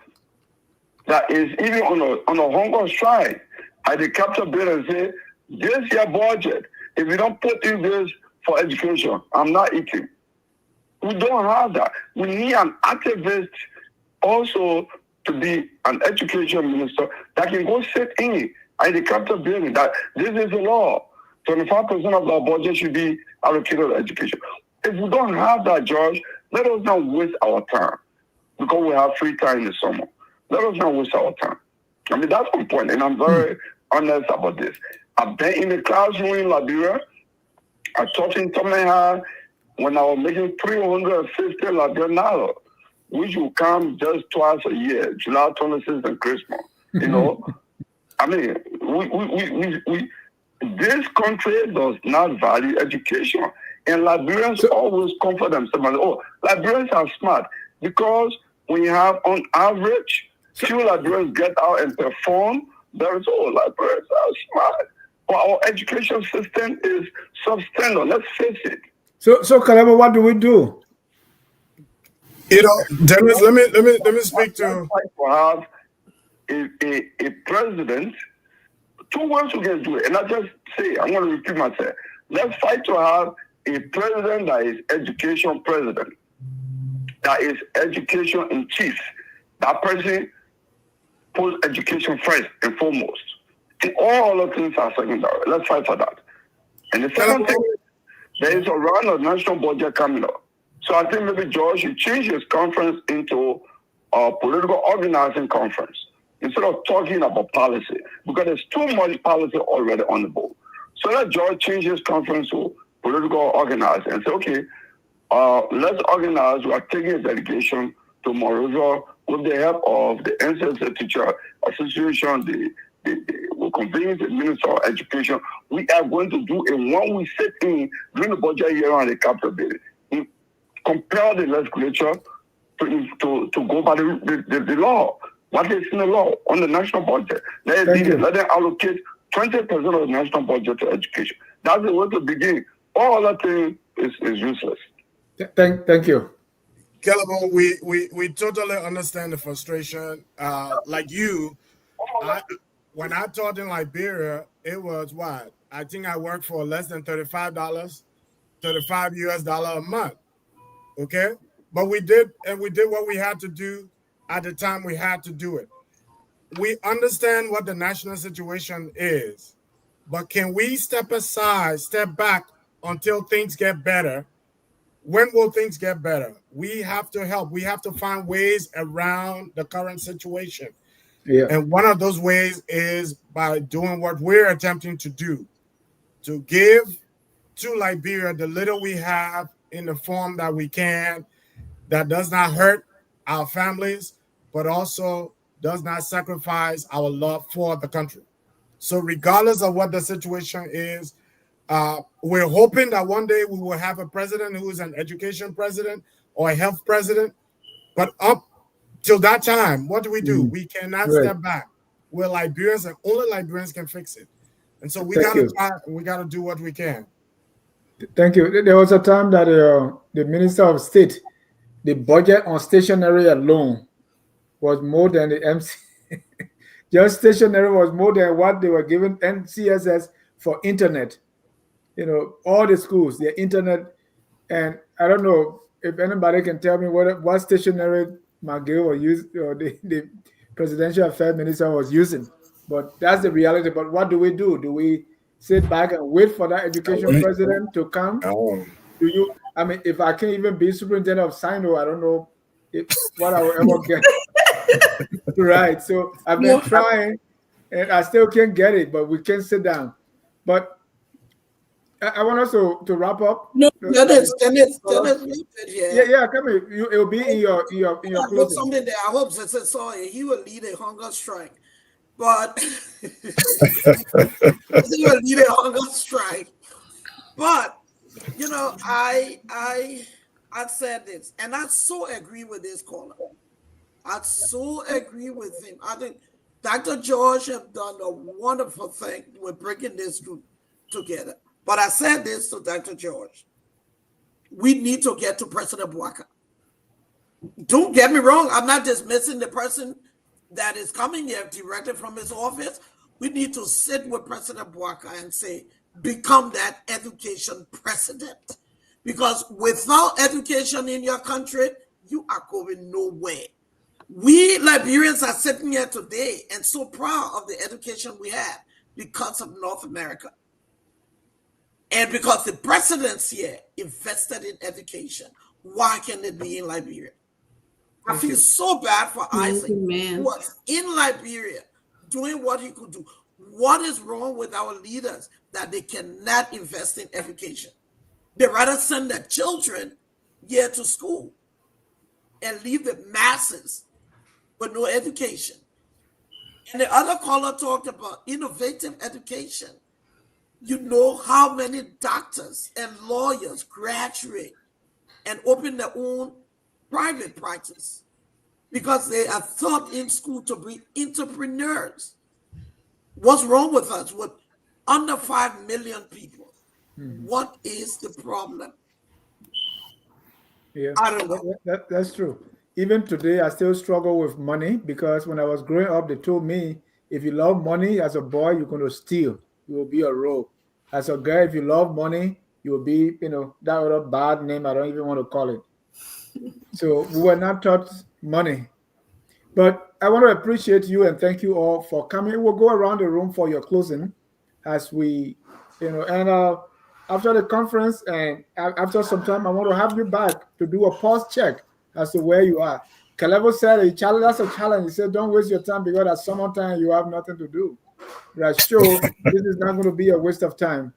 that is even on a hunger strike. I the capital bill and say, this year budget, if you don't put in this for education, I'm not eating. We don't have that. We need an activist also to be an education minister that can go sit in at the capital building that this is the law. 25% of our budget should be allocated to education. If we don't have that, George, let us not waste our time because we have free time in the summer. Let us not waste our time. I mean, that's one point, and I'm very honest about this. I've been in the classroom in Liberia. I taught in Tomeha when I was making $350 Liberian, which will come just twice a year, July 26th and Christmas. I mean, we this country does not value education. And Liberians always comfort themselves. Oh, Liberians are smart. Because when you have, on average, few Liberians get out and perform, there is, Liberians are smart. But our education system is substandard. Let's face it. So Kalema, what do we do? Dennis, let me speak to. Have a president. Two ways we can do it, and I just say I'm going to repeat myself. Let's fight to have a president that is education president, that is education in chief. That person puts education first and foremost. And all other things are secondary. Let's fight for that. And the second thing, there is a round of national budget coming up. So I think maybe George should change his conference into a political organizing conference instead of talking about policy, because there's too much policy already on the board. So let George change his conference to political organizing and say, okay, let's organize. We are taking a delegation to Monrovia with the help of the NCSA Teacher Association, will convene the Minister of Education. We are going to do a one-week sit-in during the budget year on the Capitol building. Compel the legislature to go by the law, what is in the law on the national budget. Let them allocate 20% of the national budget to education. That's the way to begin. All other things is useless. Thank you. Caleb, we totally understand the frustration. Like you, when I taught in Liberia, it was what? I think I worked for less than $35 US a month. Okay? But we did what we had to do at the time we had to do it. We understand what the national situation is, but can we step back until things get better? When will things get better? We have to help. We have to find ways around the current situation. Yeah. And one of those ways is by doing what we're attempting to do, to give to Liberia the little we have in the form that we can, that does not hurt our families, but also does not sacrifice our love for the country. So regardless of what the situation is, we're hoping that one day we will have a president who is an education president or a health president. But up till that time, what do? We cannot step back. We're Liberians, and only Liberians can fix it. And so we gotta do what we can. Thank you. There was a time that the Minister of State, the budget on stationery alone was more than the MC. Just stationery was more than what they were giving NCSS for internet. All the schools, their internet, and I don't know if anybody can tell me what stationery McGill or the Presidential Affairs Minister was using. But that's the reality. But what do we do? Do we sit back and wait for that education president to come? Oh. Do you? I mean, if I can't even be superintendent of Sino, I don't know what I will ever get. Right. So I've been trying, and I still can't get it. But we can sit down. But I want us to wrap up. No, Dennis, yeah. Come here. It will be in your closing. Something there. I hope that sorry, he will lead a hunger strike, but he will lead a hunger strike. But I said this, and I so agree with this caller. I so agree with him. I think Dr. George has done a wonderful thing with bringing this group together. But I said this to Dr. George. We need to get to President Bouaka. Don't get me wrong. I'm not dismissing the person that is coming here directly from his office. We need to sit with President Bouaka and say, become that education president. Because without education in your country, you are going nowhere. We Liberians are sitting here today and so proud of the education we have because of North America. And because the presidents here invested in education, why can't it be in Liberia? I feel so bad for Isaac, who was in Liberia doing what he could do. What is wrong with our leaders that they cannot invest in education? They rather send their children here to school and leave the masses with no education. And the other caller talked about innovative education. You know how many doctors and lawyers graduate and open their own private practice because they are taught in school to be entrepreneurs. What's wrong with us? With under 5 million people, what is the problem? Yeah, I don't know. that's true. Even today, I still struggle with money because when I was growing up, they told me if you love money as a boy, you're going to steal. You will be a rogue. As a girl, if you love money, you will be, that other bad name I don't even want to call it. So we were not taught money. But I want to appreciate you and thank you all for coming. We'll go around the room for your closing as we, and after the conference and after some time, I want to have you back to do a pulse check as to where you are. Kalevo said, a challenge, that's a challenge. He said, don't waste your time because at some time you have nothing to do. But I sure this is not going to be a waste of time.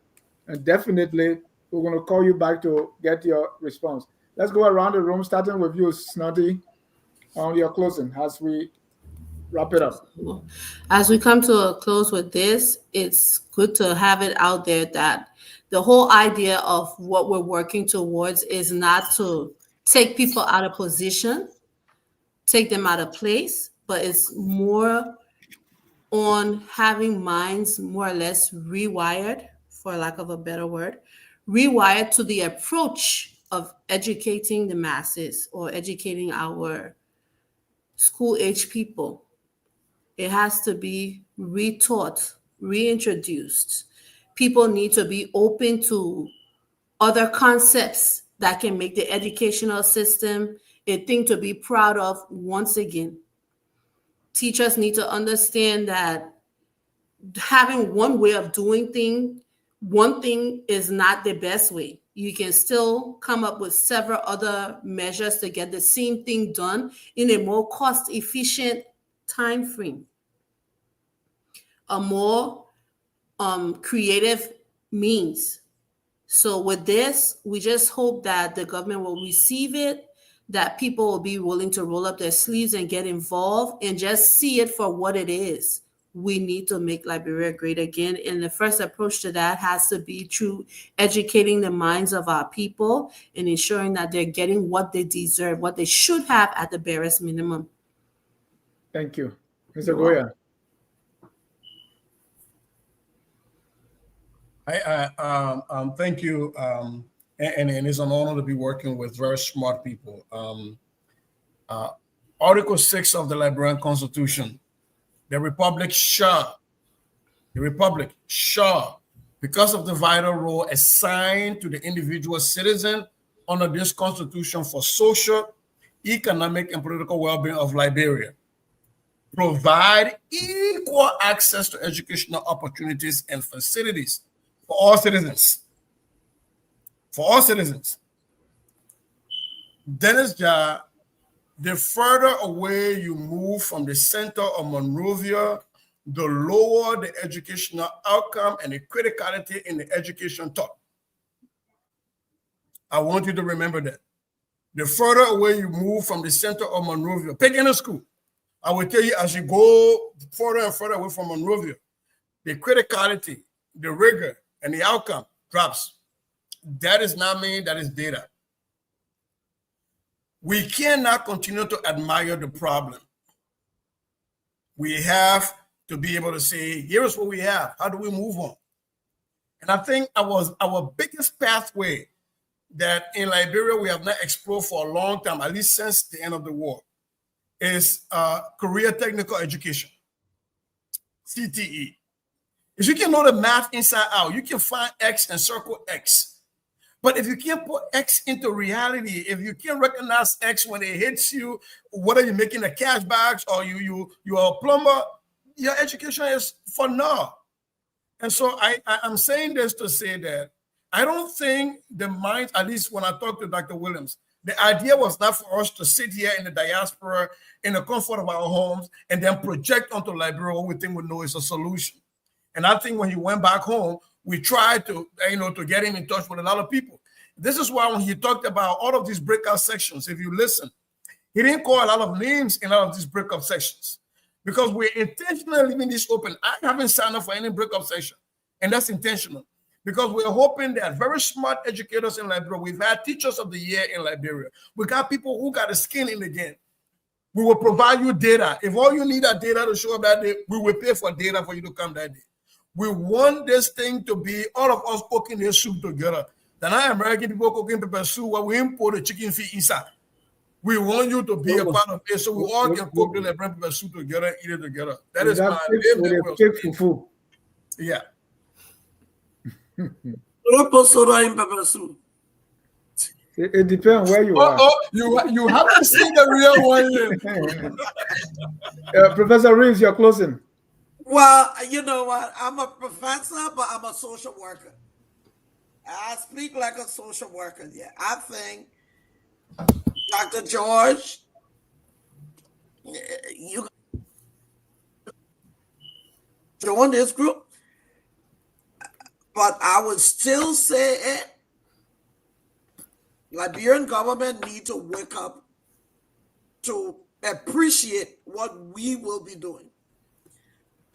And definitely, we're going to call you back to get your response. Let's go around the room, starting with you, Snotty, on your closing as we wrap it up. As we come to a close with this, it's good to have it out there that the whole idea of what we're working towards is not to take people out of position, take them out of place, but it's more on having minds more or less rewired, for lack of a better word, rewired to the approach of educating the masses or educating our school age people. It has to be retaught, reintroduced. People need to be open to other concepts that can make the educational system a thing to be proud of once again. Teachers need to understand that having one way of doing one thing is not the best way. You can still come up with several other measures to get the same thing done in a more cost-efficient time frame, a more creative means. So with this, we just hope that the government will receive it, that people will be willing to roll up their sleeves and get involved and just see it for what it is. We need to make Liberia great again. And the first approach to that has to be through educating the minds of our people and ensuring that they're getting what they deserve, what they should have at the barest minimum. Thank you. Mr. Goya. Thank you. And it's an honor to be working with very smart people. Article 6 of the Liberian Constitution, the Republic shall, because of the vital role assigned to the individual citizen under this Constitution for social, economic, and political well-being of Liberia, provide equal access to educational opportunities and facilities for all citizens. For all citizens. Dennis Jah, the further away you move from the center of Monrovia, the lower the educational outcome and the criticality in the education taught. I want you to remember that. The further away you move from the center of Monrovia, pick any school. I will tell you, as you go further and further away from Monrovia, the criticality, the rigor, and the outcome drops. That is not me, that is data. We cannot continue to admire the problem. We have to be able to say, here's what we have. How do we move on? And I think our biggest pathway that in Liberia we have not explored for a long time, at least since the end of the war, is career technical education, CTE. If you can know the math inside out, you can find X and circle X. But if you can't put X into reality, if you can't recognize X when it hits you, whether you're making a cash bags or you are a plumber, your education is for now. And so I'm saying this to say that I don't think the mind, at least when I talked to Dr. Williams, the idea was not for us to sit here in the diaspora in the comfort of our homes and then project onto Liberia what we think we know is a solution. And I think when he went back home, we tried to, to get him in touch with a lot of people. This is why when he talked about all of these breakout sections, if you listen, he didn't call a lot of names in all of these breakout sections because we're intentionally leaving this open. I haven't signed up for any breakout section, and that's intentional. because we're hoping that very smart educators in Liberia, we've had teachers of the year in Liberia. We got people who got a skin in the game. We will provide you data. If all you need are data to show up that day, we will pay for data for you to come that day. We want this thing to be all of us cooking this soup together. The American people cooking pepper soup where we import the chicken feet inside. We want you to be a part of it so we all can cook the pepper soup together and eat it together. That is my big fufu. Yeah. It depends where you are. You haven't seen the real one yet. Professor Reeves, you're closing. Well, you know what? I'm a professor, but I'm a social worker. I speak like a social worker. Yeah, I think Dr. George, you join this group, but I would still say it. Liberian government need to wake up to appreciate what we will be doing.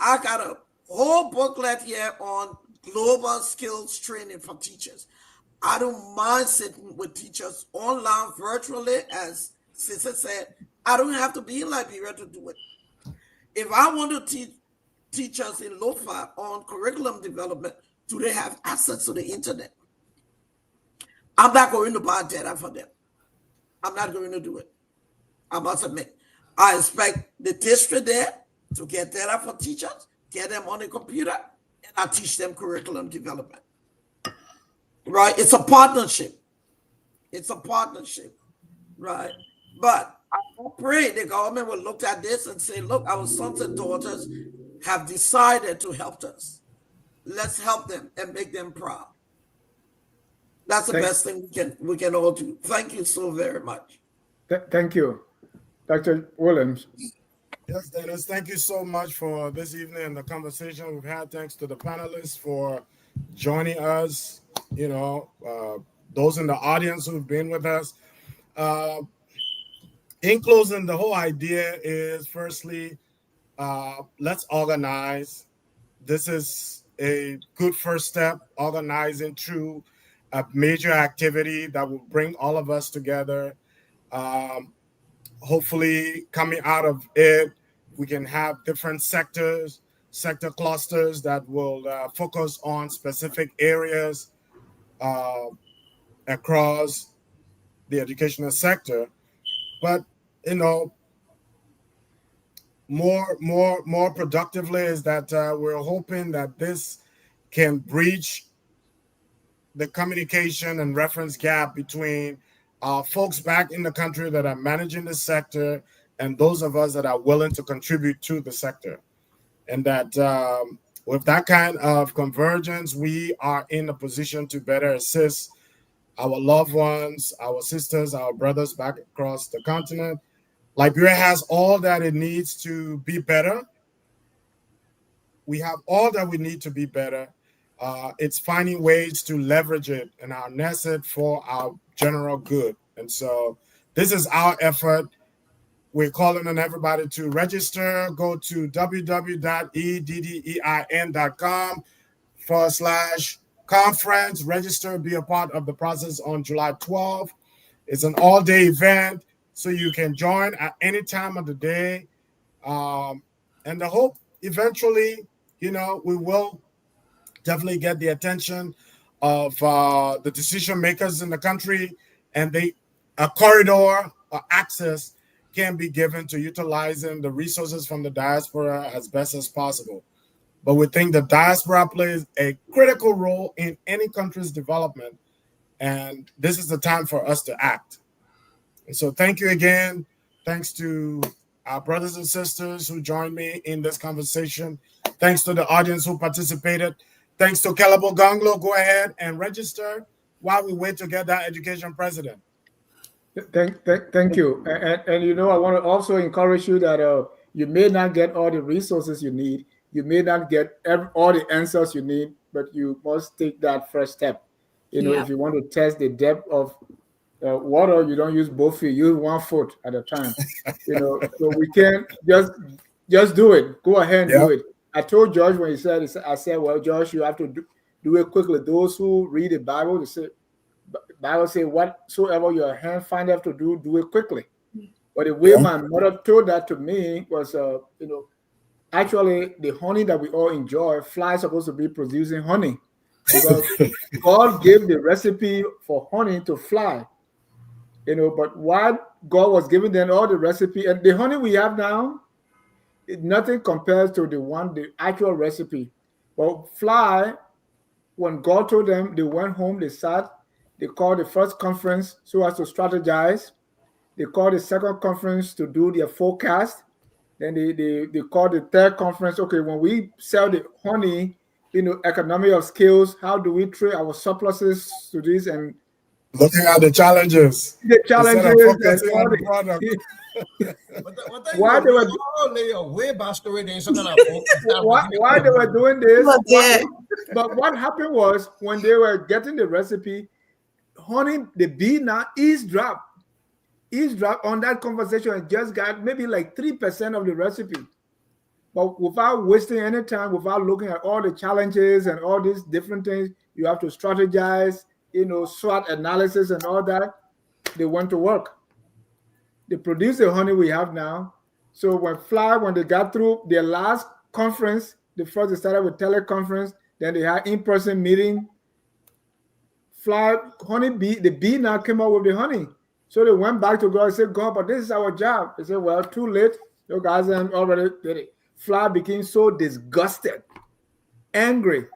I got a whole booklet here on global skills training for teachers. I don't mind sitting with teachers online virtually, as Sister said. I don't have to be in Liberia to do it. If I want to teach teachers in LOFA on curriculum development, do they have access to the internet? I'm not going to buy data for them. I'm not going to do it. I must admit. I expect the district there to get data for teachers, get them on the computer, and I teach them curriculum development. Right? It's a partnership. It's a partnership. Right? But I pray the government will look at this and say, look, our sons and daughters have decided to help us. Let's help them and make them proud. That's the best thing we can all do. Thank you so very much. Thank you. Dr. Williams. Yes, Dennis, thank you so much for this evening and the conversation we've had. Thanks to the panelists for joining us, those in the audience who've been with us. In closing, the whole idea is, firstly, let's organize. This is a good first step, organizing through a major activity that will bring all of us together. Hopefully, coming out of it, we can have different sector clusters that will focus on specific areas across the educational sector. But more productively is that we're hoping that this can breach the communication and reference gap between folks back in the country that are managing the sector and those of us that are willing to contribute to the sector. And that with that kind of convergence, we are in a position to better assist our loved ones, our sisters, our brothers back across the continent. Liberia has all that it needs to be better. We have all that we need to be better. It's finding ways to leverage it and harness it for our general good. And so this is our effort. We're calling on everybody to register. Go to www.eddein.com/conference. Register, be a part of the process on July 12th. It's an all-day event, so you can join at any time of the day. And the hope eventually, we will definitely get the attention of the decision makers in the country, and a corridor or access can be given to utilizing the resources from the diaspora as best as possible. But we think the diaspora plays a critical role in any country's development, and this is the time for us to act. And so thank you again. Thanks to our brothers and sisters who joined me in this conversation. Thanks to the audience who participated. Thanks to Calabo Ganglo. Go ahead and register while we wait to get that education president. Thank you. And I want to also encourage you that you may not get all the resources you need. You may not get all the answers you need, but you must take that first step. If you want to test the depth of water, you don't use both feet. Use 1 foot at a time. So we can't just do it. Go ahead and do it. I told George when he said, I said, well, George, you have to do do it quickly. Those who read the Bible, they say, Bible say, whatsoever your hand findeth to do, do it quickly. But the way my mother told that to me was, actually the honey that we all enjoy, flies supposed to be producing honey, because God gave the recipe for honey to fly. But what God was giving them all the recipe, and the honey we have now, nothing compares to the actual recipe. But fly, when God told them, they went home, they sat, they called the first conference so as to strategize. They called the second conference to do their forecast. Then they called the third conference. Okay, when we sell the honey, economy of scales, how do we trade our surpluses to this? And looking at the challenges. And all the product. Why they were why they were doing this? But what happened was, when they were getting the recipe, honey, the bee now eavesdrop on that conversation and just got maybe like 3% of the recipe. But without wasting any time, without looking at all the challenges and all these different things, you have to strategize, SWOT analysis and all that. They went to work. They produced the honey we have now. So when they got through their last conference, they started with teleconference, then they had in-person meeting. The bee now came out with the honey. So they went back to God and said, God, but this is our job. They said, well, too late. You guys already did it. Fly became so disgusted, angry.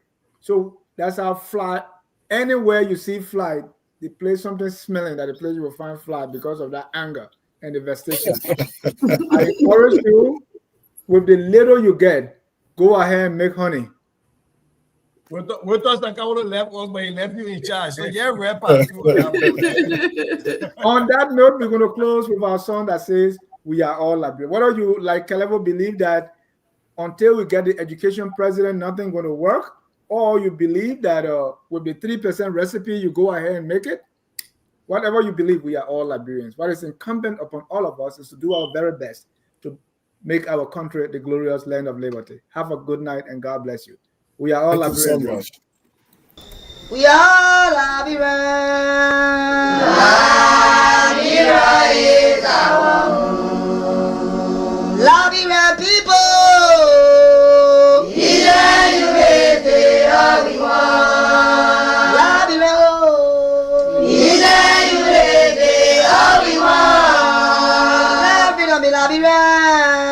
So that's how fly, anywhere you see fly, the place something smelling, that the place you will find fly because of that anger and devastation. I encourage you, with the little you get, go ahead and make honey. With us, like I would have left us, but he left you in charge. So yeah, rep. On that note, we're going to close with our song that says, "We are all Liberians." Whether you, like Kelevo, believe that until we get the education president, nothing going to work, or you believe that with the 3% recipe, you go ahead and make it. Whatever you believe, we are all Liberians. What is incumbent upon all of us is to do our very best to make our country the glorious land of liberty. Have a good night and God bless you. We are all Liberians. We are Liberians. Liberia is our home. Liberian people. Liberia.